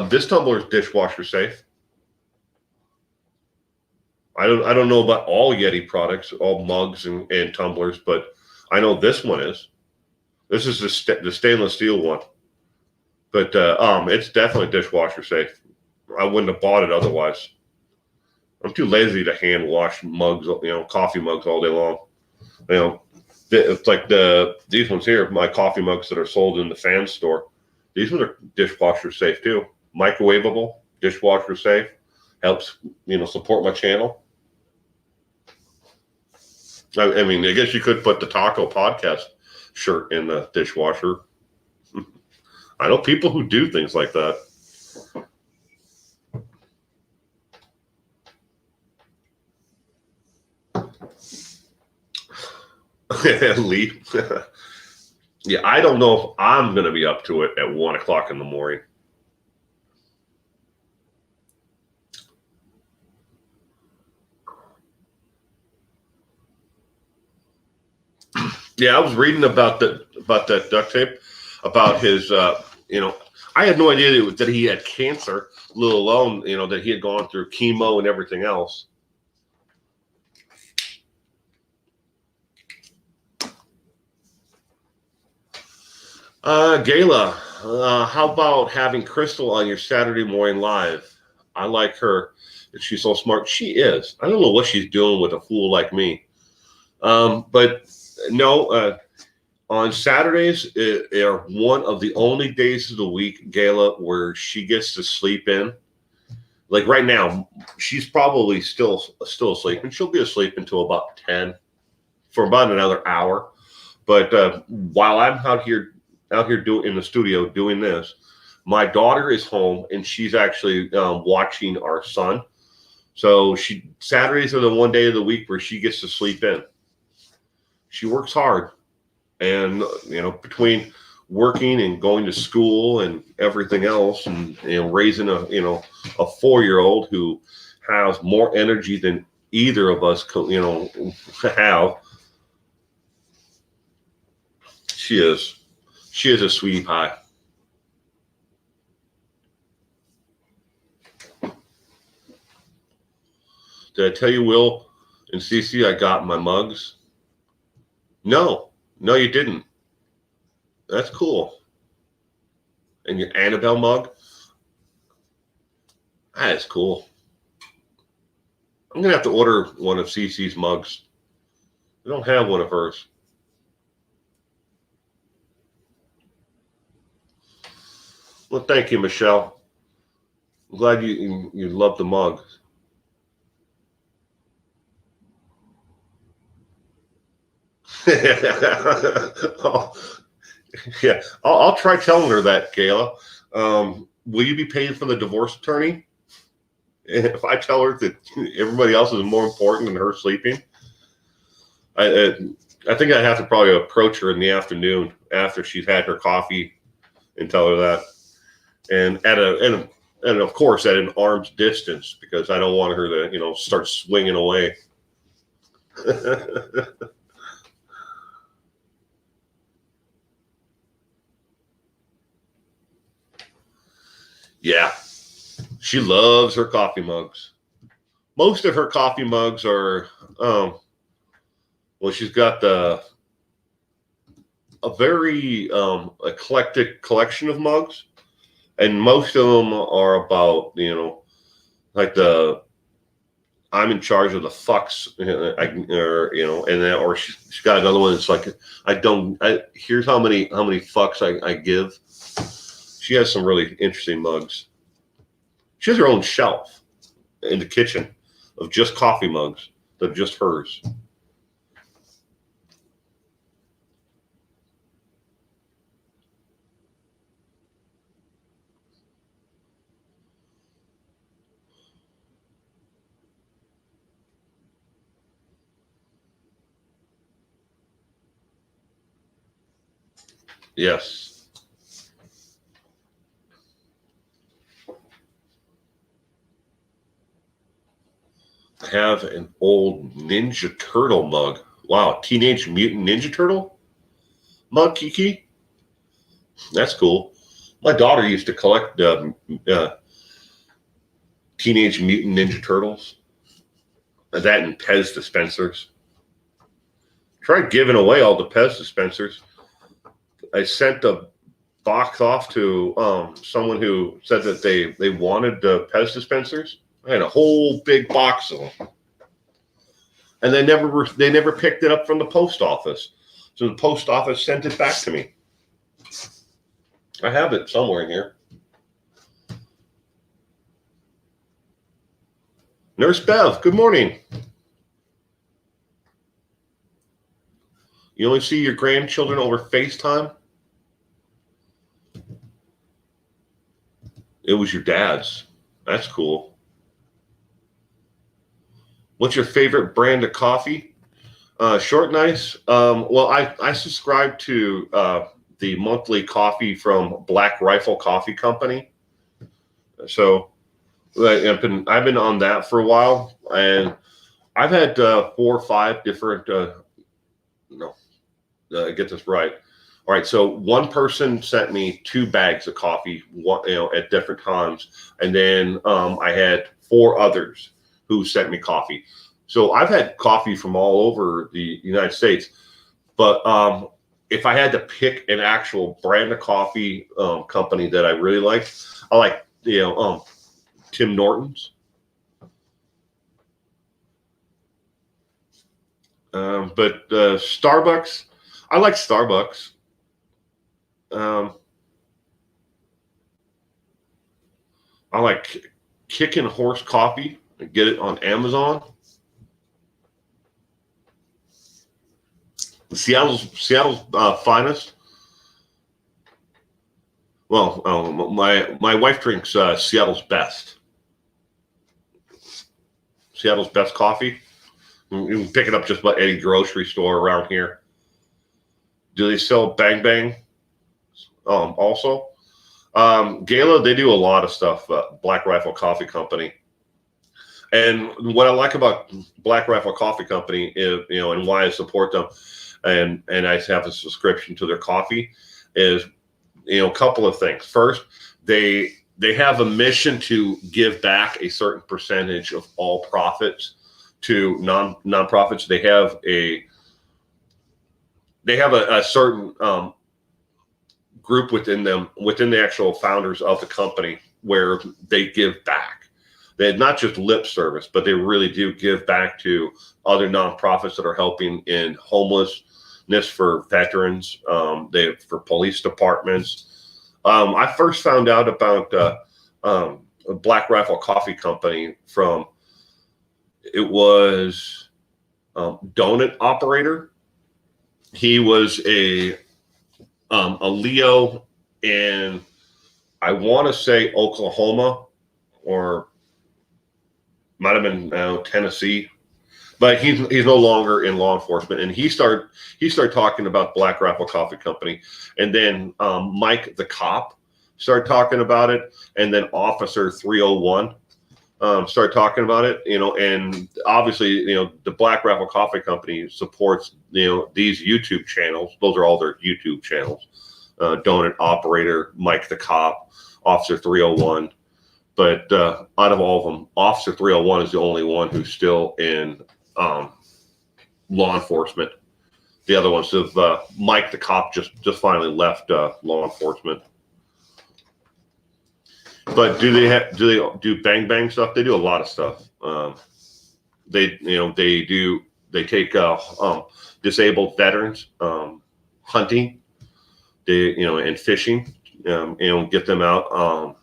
This tumbler is dishwasher safe. I don't know about all Yeti products, all mugs and tumblers, but I know this one is. This is the stainless steel one, but it's definitely dishwasher safe. I wouldn't have bought it otherwise. I'm too lazy to hand wash mugs, coffee mugs all day long. It's like these ones here, my coffee mugs that are sold in the fan store. These ones are dishwasher safe too. Microwavable, dishwasher safe. Helps, support my channel. I mean, I guess you could put the Taco Podcast shirt in the dishwasher. I know people who do things like that. Lee. Yeah, I don't know if I'm going to be up to it at 1 o'clock in the morning. Yeah, I was reading about that duct tape, about his, I had no idea that he had cancer, let alone, that he had gone through chemo and everything else. Gayla, how about having Crystal on your Saturday morning live? I like her. She's so smart. She is. I don't know what she's doing with a fool like me. But no, On Saturdays are one of the only days of the week, Gayla, where she gets to sleep in. Like right now, she's probably still asleep, and she'll be asleep until about 10 for about another hour. But while I'm out here doing in the studio doing this, my daughter is home and she's actually watching our son. So Saturdays are the one day of the week where she gets to sleep in. She works hard, and between working and going to school and everything else, and raising a 4-year-old who has more energy than either of us have. She is a sweetie pie. Did I tell you, Will and Cece, I got my mugs? No, you didn't. That's cool. And your Annabelle mug? That is cool. I'm going to have to order one of Cece's mugs. I don't have one of hers. Well, thank you, Michelle. I'm glad you love the mug. Oh, yeah, I'll try telling her that, Gayla. Will you be paying for the divorce attorney? If I tell her that everybody else is more important than her sleeping, I think I have to probably approach her in the afternoon after she's had her coffee and tell her that, and of course at an arm's distance, because I don't want her to start swinging away. Yeah, she loves her coffee mugs. Most of her coffee mugs are, she's got a very eclectic collection of mugs, and most of them are about like I'm in charge of the fucks, or she's got another one that's like here's how many fucks I give. She has some really interesting mugs. She has her own shelf in the kitchen of just coffee mugs that are just hers. Yes. I have an old Ninja Turtle mug. Wow, Teenage Mutant Ninja Turtle mug, Kiki. That's cool. My daughter used to collect Teenage Mutant Ninja Turtles. That and Pez dispensers. Tried giving away all the Pez dispensers. I sent a box off to someone who said that they wanted the Pez dispensers. I had a whole big box of them, and they never picked it up from the post office. So the post office sent it back to me. I have it somewhere in here. Nurse Bev, good morning. You only see your grandchildren over FaceTime? It was your dad's. That's cool. What's your favorite brand of coffee? Short Nice. Well, I subscribe to the monthly coffee from Black Rifle Coffee Company. So I've been on that for a while, and I've had 4 or 5 different. Get this right. All right, so one person sent me 2 bags of coffee, at different times, and then I had 4 others who sent me coffee. So I've had coffee from all over the United States, but if I had to pick an actual brand of coffee company that I really like, I like Tim Norton's. But Starbucks, I like Starbucks. I like Kicking Horse Coffee. I get it on Amazon. Seattle's finest. Well, my wife drinks Seattle's best. Seattle's best coffee. You can pick it up just about any grocery store around here. Do they sell Bang Bang? Also, Gala, they do a lot of stuff. Black Rifle Coffee Company. And what I like about Black Rifle Coffee Company is, and why I support them, and I have a subscription to their coffee, is, a couple of things. First, they have a mission to give back a certain percentage of all profits to nonprofits. They have a certain group within the actual founders of the company, where they give back. They not just lip service, but they really do give back to other nonprofits that are helping in homelessness for veterans, for police departments. I first found out about Black Rifle Coffee Company from, it was Donut Operator. He was a Leo in, I want to say, Oklahoma, or might have been Tennessee, but he's no longer in law enforcement. And he started talking about Black Rifle Coffee Company, and then Mike the cop started talking about it, and then Officer 301 started talking about it. And obviously, the Black Rifle Coffee Company supports these YouTube channels. Those are all their YouTube channels. Donut Operator, Mike the cop, Officer 301. But out of all of them, Officer 301 is the only one who's still in law enforcement. The other ones have Mike the cop just finally left law enforcement. But do they do Bang Bang stuff? They do a lot of stuff. They take disabled veterans hunting, and fishing, get them out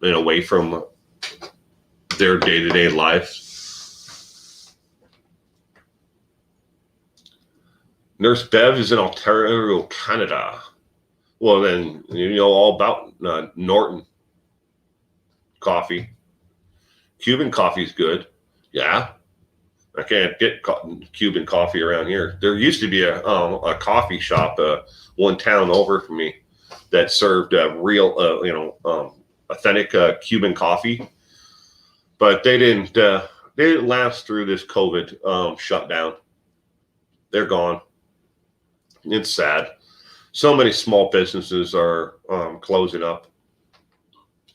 away from their day-to-day lives. Nurse Bev is in Ontario, Canada. Well, then all about Norton coffee. Cuban coffee is good. Yeah, I can't get Cuban coffee around here. There used to be a coffee shop one town over from me that served real authentic Cuban coffee, but they didn't last through this COVID shutdown. They're gone. It's sad. So many small businesses are closing up.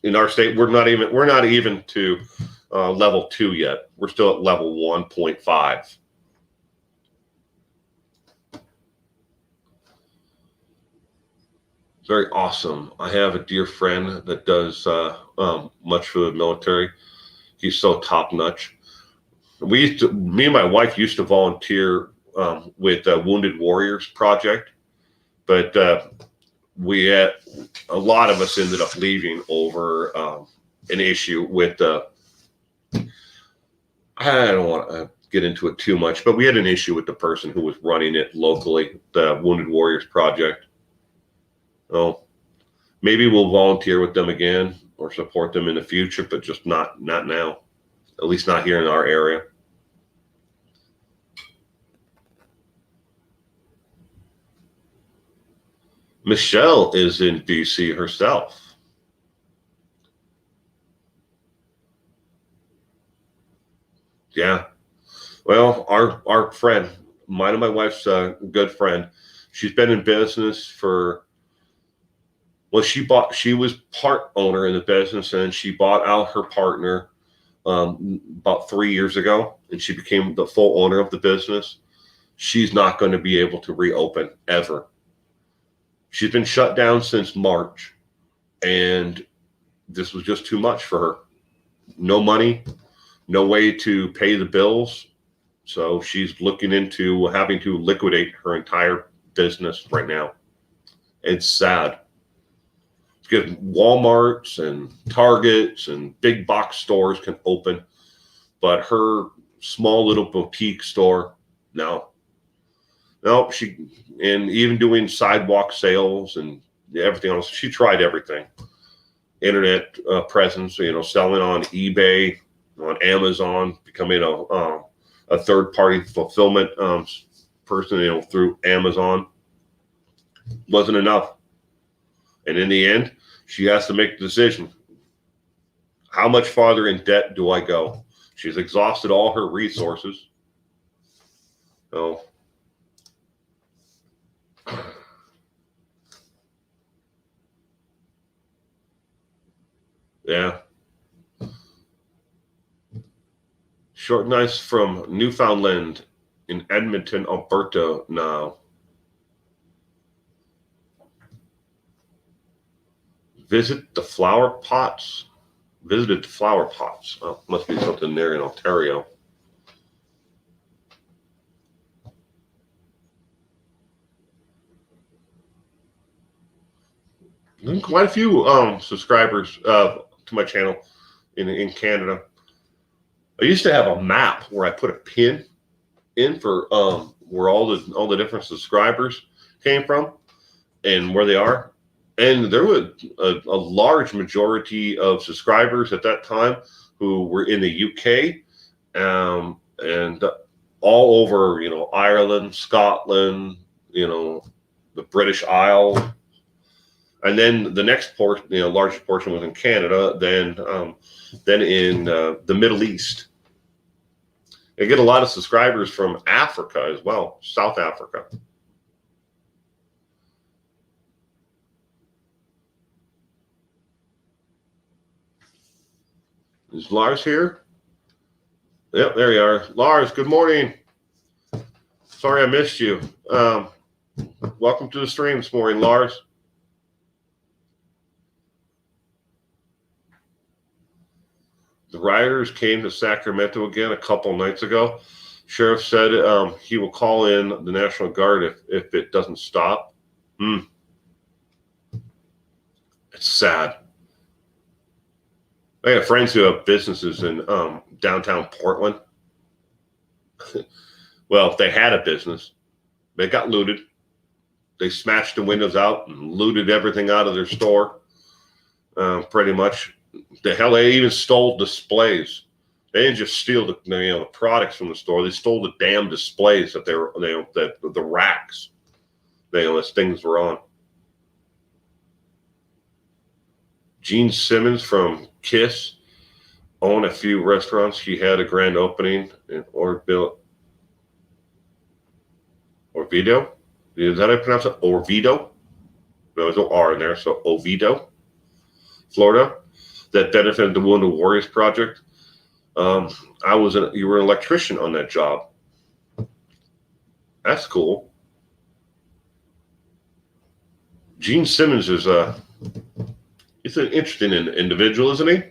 In our state, we're not even to level 2 yet. We're still at level 1.5. Very awesome. I have a dear friend that does much for the military. He's so top notch. Me and my wife used to volunteer with Wounded Warriors Project, but we had a lot of us ended up leaving over an issue with I don't want to get into it too much, but we had an issue with the person who was running it locally, the Wounded Warriors Project. Oh, maybe we'll volunteer with them again or support them in the future, but just not now, at least not here in our area. Michelle is in DC herself. Yeah. Well, our friend, mine and my wife's good friend, she's been in business for, well, she was part owner in the business, and she bought out her partner about 3 years ago, and she became the full owner of the business. She's not going to be able to reopen ever. She's been shut down since March, and this was just too much for her. No money, no way to pay the bills. So she's looking into having to liquidate her entire business right now. It's sad. Because Walmarts and Targets and big box stores can open, but her small little boutique store, no. And even doing sidewalk sales and everything else, she tried everything. Internet presence, selling on eBay, on Amazon, becoming a third-party fulfillment person, through Amazon. Wasn't enough. And in the end, she has to make the decision. How much farther in debt do I go? She's exhausted all her resources. So, yeah. Short nice from Newfoundland in Edmonton, Alberta now. Visited the flower pots. Oh, must be something there in Ontario. Quite a few subscribers to my channel in Canada. I used to have a map where I put a pin in for where all the different subscribers came from and where they are. And there was a large majority of subscribers at that time who were in the UK and all over, Ireland, Scotland, the British Isle. And then the next portion, largest portion was in Canada, then in the Middle East. I get a lot of subscribers from Africa as well, South Africa. Is Lars here? Yep, there you are. Lars, good morning. Sorry I missed you. Welcome to the stream this morning, Lars. The rioters came to Sacramento again a couple nights ago. Sheriff said he will call in the National Guard if it doesn't stop. It's sad. I have friends who have businesses in downtown Portland. Well, if they had a business, they got looted. They smashed the windows out and looted everything out of their store, pretty much. The hell, they even stole displays. They didn't just steal the products from the store. They stole the damn displays that the racks, as things were on. Gene Simmons from Kiss owned a few restaurants. He had a grand opening in Orvieto. Is that how I pronounce it? Orvieto. There was no R in there, so Oviedo, Florida. That benefited the Wounded Warriors Project. You were an electrician on that job. That's cool. Gene Simmons is he's an interesting individual, isn't he?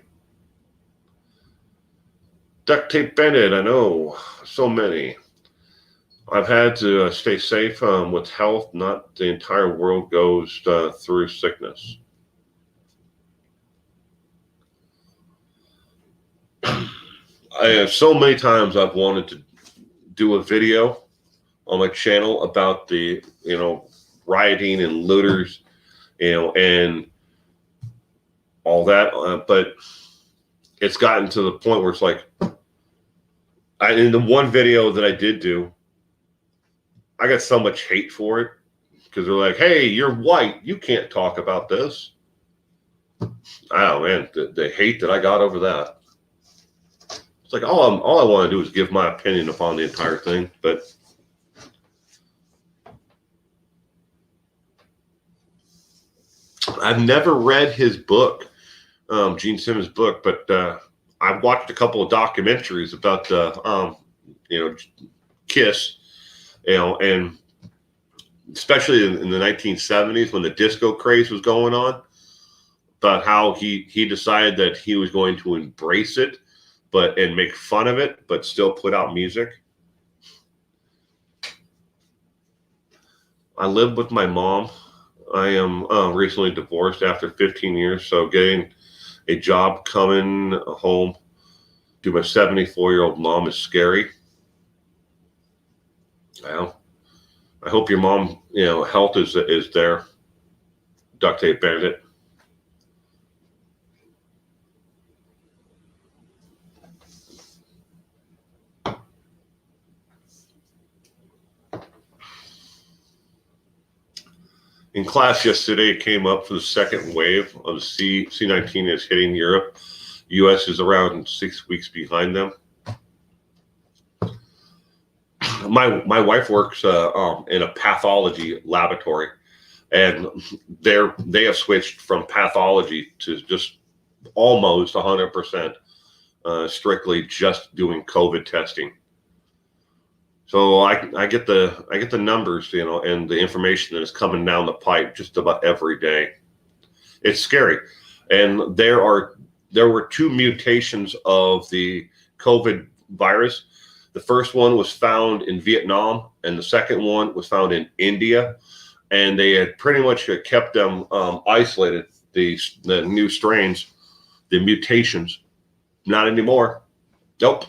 Duct tape Bennett, I know, so many. I've had to stay safe with health. Not the entire world goes through sickness. So many times I've wanted to do a video on my channel about the, rioting and looters, and all that. But it's gotten to the point where it's like, in the one video that I did do, I got so much hate for it because they're like, hey, you're white. You can't talk about this. Oh, man, the hate that I got over that. It's like all I want to do is give my opinion upon the entire thing, but I've never read his book, Gene Simmons' book, but I've watched a couple of documentaries about Kiss, and especially in the 1970s when the disco craze was going on, about how he decided that he was going to embrace it, and make fun of it, but still put out music. I live with my mom. I am recently divorced after 15 years, so getting a job coming home to my 74-year-old mom is scary. Well, I hope your mom, health is there. Duct tape bandit. In class yesterday, it came up for the second wave of the C-19 is hitting Europe. U.S. is around 6 weeks behind them. My wife works in a pathology laboratory, and they have switched from pathology to just almost 100% strictly just doing COVID testing. So I get the numbers, and the information that is coming down the pipe just about every day. It's scary, and there were 2 mutations of the COVID virus. The first one was found in Vietnam, and the second one was found in India, and they had pretty much kept them isolated. The new strains, the mutations, not anymore. Nope.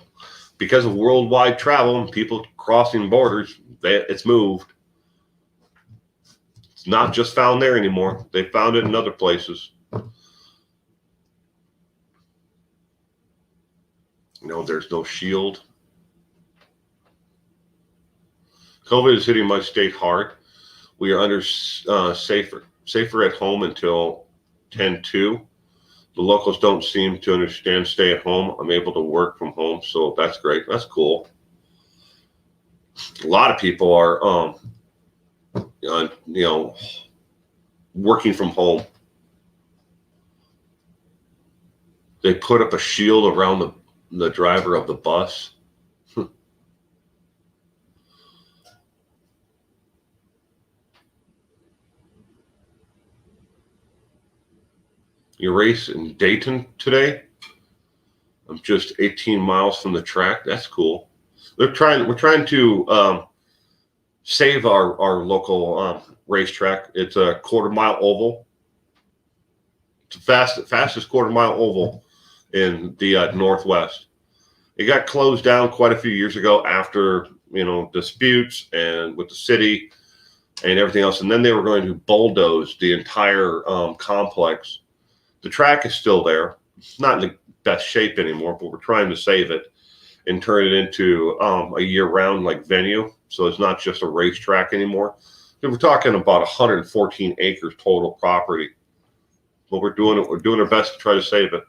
Because of worldwide travel and people crossing borders, it's moved. It's not just found there anymore. They found it in other places. There's no shield. COVID is hitting my state hard. We are under safer at home until 10/2. The locals don't seem to understand stay at home. I'm able to work from home, so that's great. That's cool. A lot of people are, working from home. They put up a shield around the driver of the bus. Your race in Dayton today? I'm just 18 miles from the track. That's cool. We're trying to save our local racetrack. It's a quarter-mile oval. It's the fastest quarter-mile oval in the Northwest. It got closed down quite a few years ago after disputes and with the city and everything else, and then they were going to bulldoze the entire complex. The track is still there. It's not in the best shape anymore, but we're trying to save it and turn it into a year-round venue. So it's not just a racetrack anymore. We're talking about 114 acres total property. But we're doing our best to try to save it.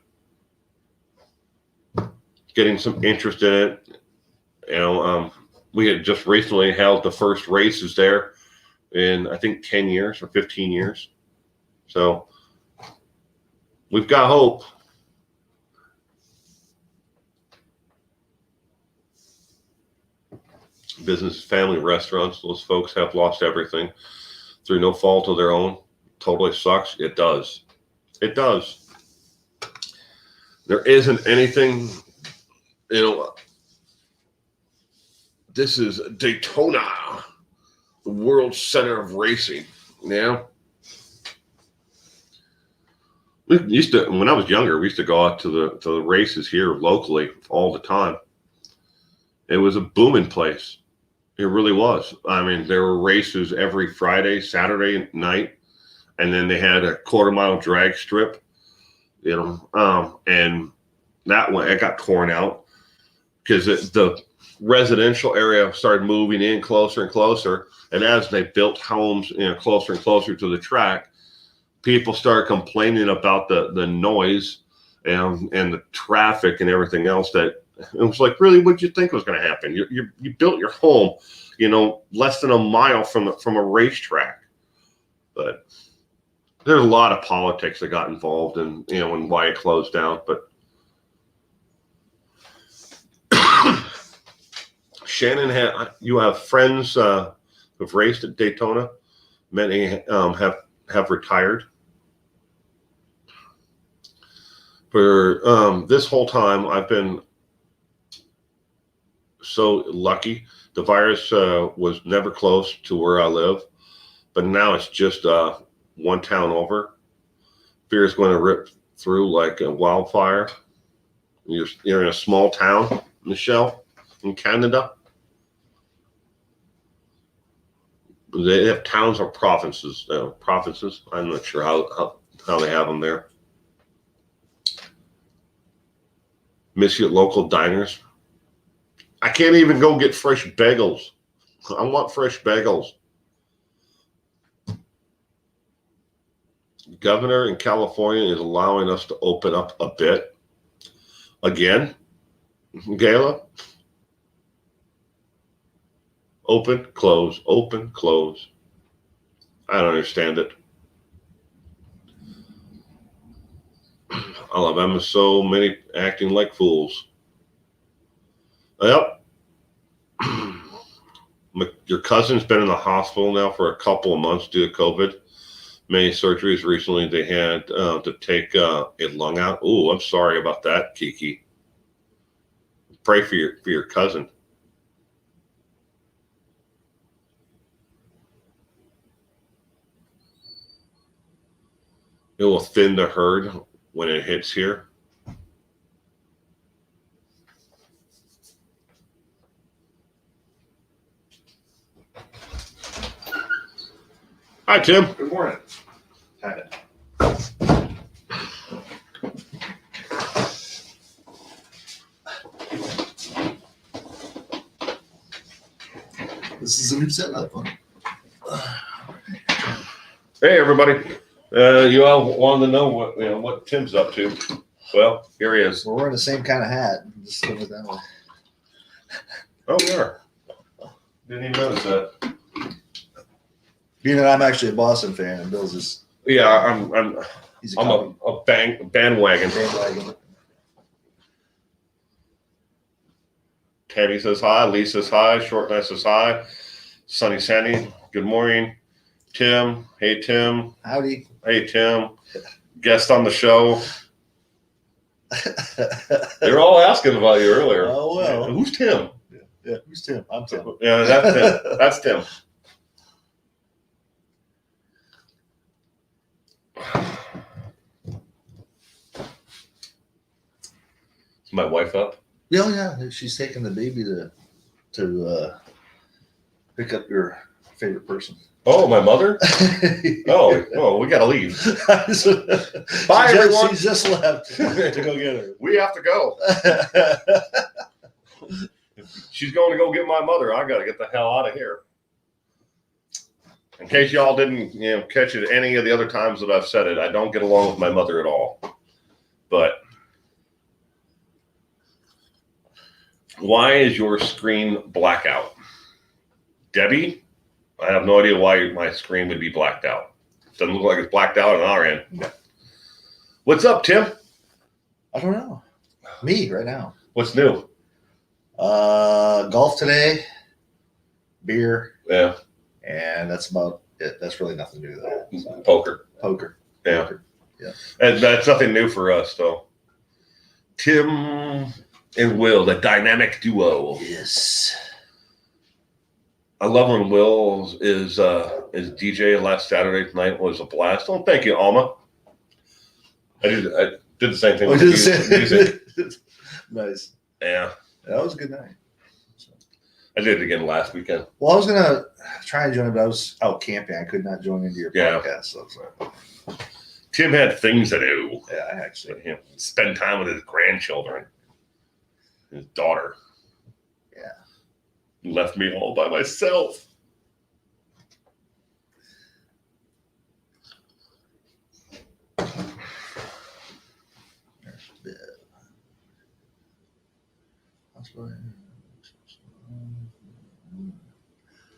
Getting some interest in it. We had just recently held the first races there in I think 10 years or 15 years. So we've got hope. Business, family, restaurants, those folks have lost everything through no fault of their own. Totally sucks. It does. It does. There isn't anything, this is Daytona, the world center of racing. Now, when I was younger, we used to go out to the races here locally all the time. It was a booming place. It really was. I mean, there were races every Friday, Saturday night, and then they had a quarter-mile drag strip, and that one, it got torn out because the residential area started moving in closer and closer, and as they built homes, closer and closer to the track, people started complaining about the noise and the traffic and everything else. That it was like, really, what did you think was going to happen? You built your home, less than a mile from a racetrack. But there's a lot of politics that got involved in, and why it closed down. But Shannon, you have friends who've raced at Daytona. Many have retired. For this whole time, I've been so lucky. The virus was never close to where I live. but now it's just one town over. Fear is going to rip through like a wildfire. You're in a small town, Michelle, in Canada. They have towns or provinces. Provinces. I'm not sure how they have them there. Miss you at local diners. I can't even go get fresh bagels. I want fresh bagels. Governor in California is allowing us to open up a bit. Again, Gayla. Open, close, open, close. I don't understand it. Alabama, so many acting like fools. Yep. Your cousin's been in the hospital now for a couple of months due to COVID. Many surgeries recently. They had to take a lung out. Oh, I'm sorry about that, Kiki. Pray for your cousin. It will thin the herd when it hits here. Hi, Tim. Good morning. Hi. This is a new setup. Hey, everybody. You all wanted to know what Tim's up to. Well, here he is. We're wearing the same kind of hat. Just live it that way. Oh, we are. Didn't even notice that. Being that I'm actually a Boston fan, and Bill's just I'm a bandwagon. Tammy says hi. Lee says hi. Short Night says hi. Sunny Sandy, good morning. Tim, hey Tim. Howdy. Hey Tim. Guest on the show. They were all asking about you earlier. Oh well. Yeah, who's Tim? Yeah, who's Tim? I'm Tim. Yeah, that's Tim. That's Tim. Is my wife up? Yeah. She's taking the baby to pick up your favorite person. Oh, my mother? Oh, we gotta leave. Bye, everyone. She just left to go get her. We have to go. She's going to go get my mother. I gotta get the hell out of here. In case y'all didn't, catch it any of the other times that I've said it, I don't get along with my mother at all. But why is your screen blackout? Debbie, I have no idea why my screen would be blacked out. Doesn't look like it's blacked out on our end. No. What's up, Tim? I don't know. Me right now. What's new? Golf today, beer. Yeah. And that's about it. That's really nothing new to that. So, Poker. Yeah. Poker. Yeah. And that's nothing new for us, though. Tim and Will, the dynamic duo. Yes. I love when Will is DJ. Last Saturday night was a blast. Oh, thank you, Alma. I did the same thing with music. Nice. Yeah. That was a good night. I did it again last weekend. Well, I was gonna try and join, but I was out camping. I could not join into your podcast. So Tim had things to do. Yeah, I actually spend time with his grandchildren, his daughter. Yeah, he left me all by myself.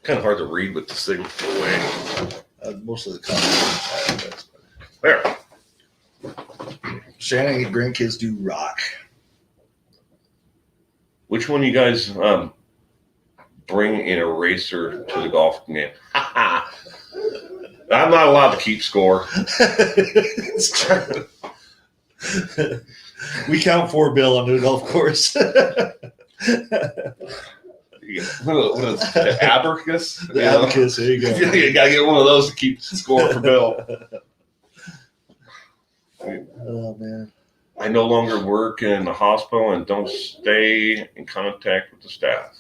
Kind of hard to read with this thing away. Most of the comments. There. Shannon and grandkids do rock. Which one of you guys bring an eraser to the golf game? I'm not allowed to keep score. It's true. We count 4 Bill on the golf course. What is the abacus? The abacus, there you go. You gotta get one of those to keep score for Bill. Oh man. I no longer work in the hospital and don't stay in contact with the staff.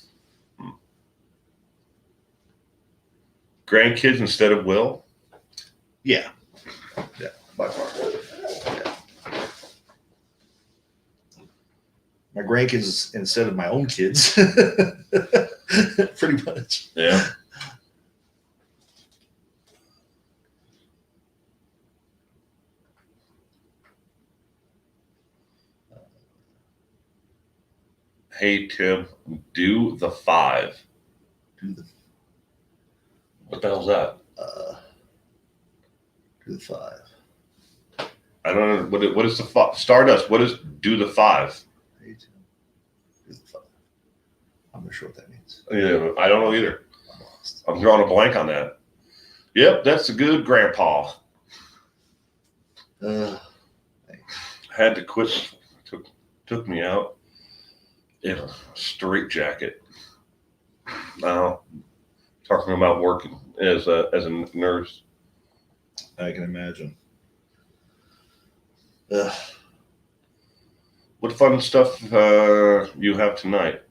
Grandkids instead of Will? Yeah, by far. Yeah. My grandkids instead of my own kids. Pretty much. Yeah. Hey, Tim, do the 5. Do the What the hell's that? do the 5. I don't know. What is the Stardust? What is do the 5? Hey, Tim, do the 5. I'm not sure what that means. Yeah, I don't know either. I'm lost. I'm drawing a blank on that. Yep, that's a good grandpa. Had to quit. Took me out in a straitjacket. Now, talking about working as a nurse. I can imagine. What fun stuff you have tonight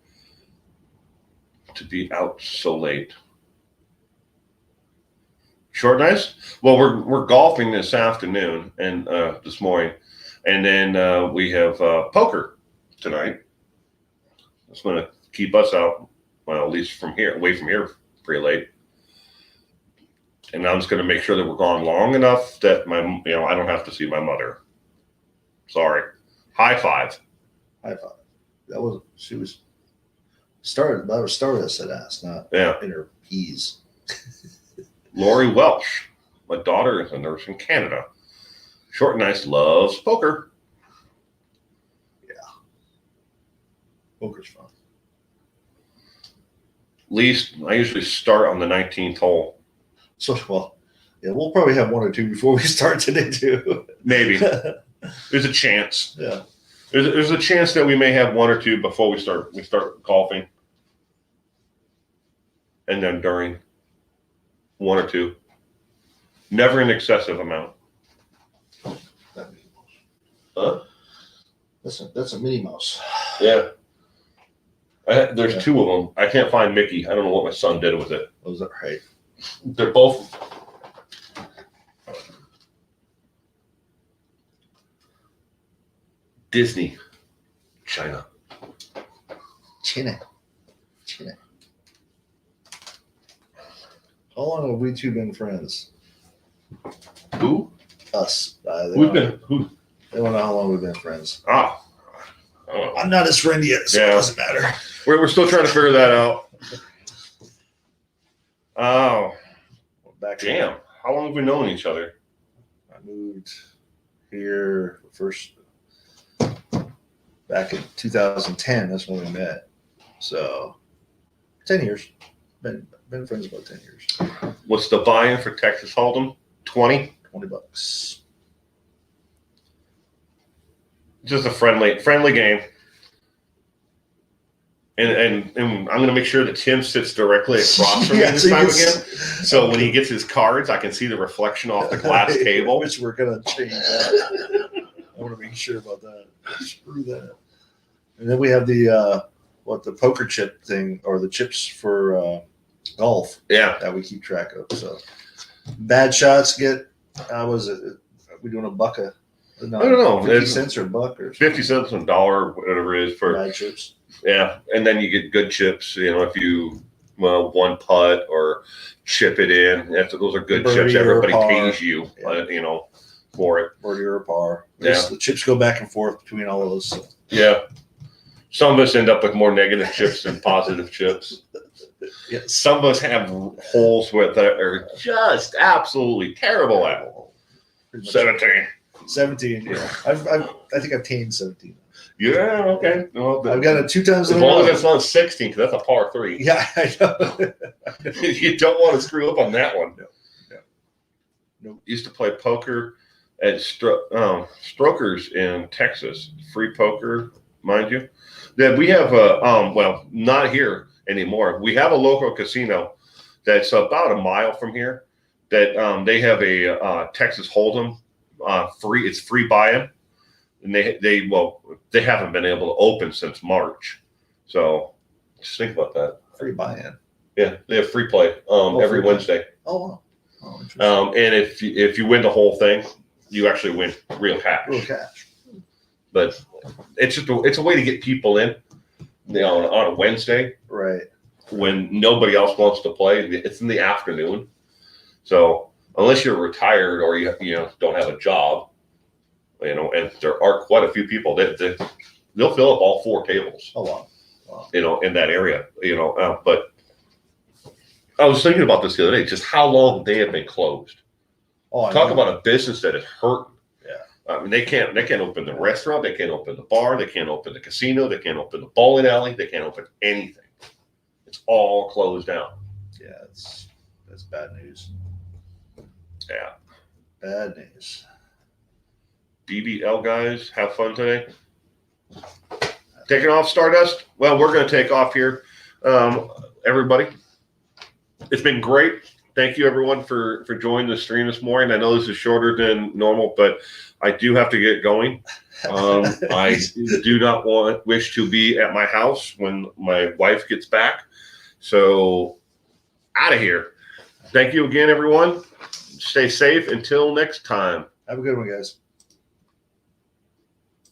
to be out so late? Short nights? Well, we're golfing this afternoon and this morning, and then we have poker tonight. It's going to keep us out, well, at least from here, away from here, pretty late. And I'm just going to make sure that we're gone long enough that I don't have to see my mother. Sorry. High five. High five. She was started. That was stardust at ass, not in her peas. Lori Welsh. My daughter is a nurse in Canada. Short and nice, loves poker. Yeah. Poker's fun. Least I usually start on the 19th hole. So, well, yeah, we'll probably have one or two before we start today too. Maybe. There's a chance. Yeah. There's a chance that we may have one or two before we start golfing. And then during. One or two. Never an excessive amount. That Minnie Mouse. Huh? That's a Minnie Mouse. Yeah. There's 2 of them. I can't find Mickey. I don't know what my son did with it. Was that right? They're both. Disney. China. China. How long have we two been friends? Who? Us. Who? They don't know how long we've been friends. Oh. I'm not his friend yet, so it doesn't matter. We're still trying to figure that out. Oh. Damn. How long have we known each other? I moved here first back in 2010. That's when we met. So 10 years. Been friends about 10 years. What's the buy-in for Texas Hold'em? 20? $20. Just a friendly game. And I'm going to make sure that Tim sits directly across from me this time again. So when he gets his cards, I can see the reflection off the glass table. Which we're going to change that. I want to make sure about that. Screw that. And then we have the poker chip thing, or the chips for golf. Yeah. That we keep track of. So bad shots get, are we doing a buck? I don't know. 50 cents or a buck or 50 cents, $1, whatever it is for bad chips. Yeah, and then you get good chips. If you one putt or chip it in, those are good Birdie chips. Everybody or pays you, for it. Birdie or a par. Yeah. The chips go back and forth between all of those. So. Yeah, some of us end up with more negative chips than positive chips. Yes. Some of us have holes that are just absolutely terrible at. 17. Yeah. I think I've tamed 17. Yeah, okay. Well, I've got it 2 times in as a long row. as it's not 16, because that's a par 3. Yeah, I know. You don't want to screw up on that one. No. Used to play poker at Strokers in Texas. Free poker, mind you. Then we have not here anymore. We have a local casino that's about a mile from here that they have a Texas Hold'em free. It's free buy-in, and they haven't been able to open since March. So just think about that. Free buy-in. Yeah, they have free play every free Wednesday. Oh, wow. Oh, interesting. And if you win the whole thing, you actually win real cash. Real cash. But it's a way to get people in, on a Wednesday, Right. when nobody else wants to play. It's in the afternoon, so unless you're retired or you don't have a job, and there are quite a few people that they'll fill up all 4 tables. Oh, wow. In that area, but I was thinking about this the other day, just how long they have been closed. Oh, I Talk know. about a business that is hurting. Yeah. I mean, they can't open the restaurant, they can't open the bar, they can't open the casino, they can't open the bowling alley, they can't open anything. It's all closed down. Yeah, that's bad news. Yeah. Bad news. BBL guys, have fun today. Taking off, Stardust. Well, we're going to take off here, everybody. It's been great. Thank you, everyone, for joining the stream this morning. I know this is shorter than normal, but I do have to get going. I do not wish to be at my house when my wife gets back. So, out of here. Thank you again, everyone. Stay safe until next time. Have a good one, guys.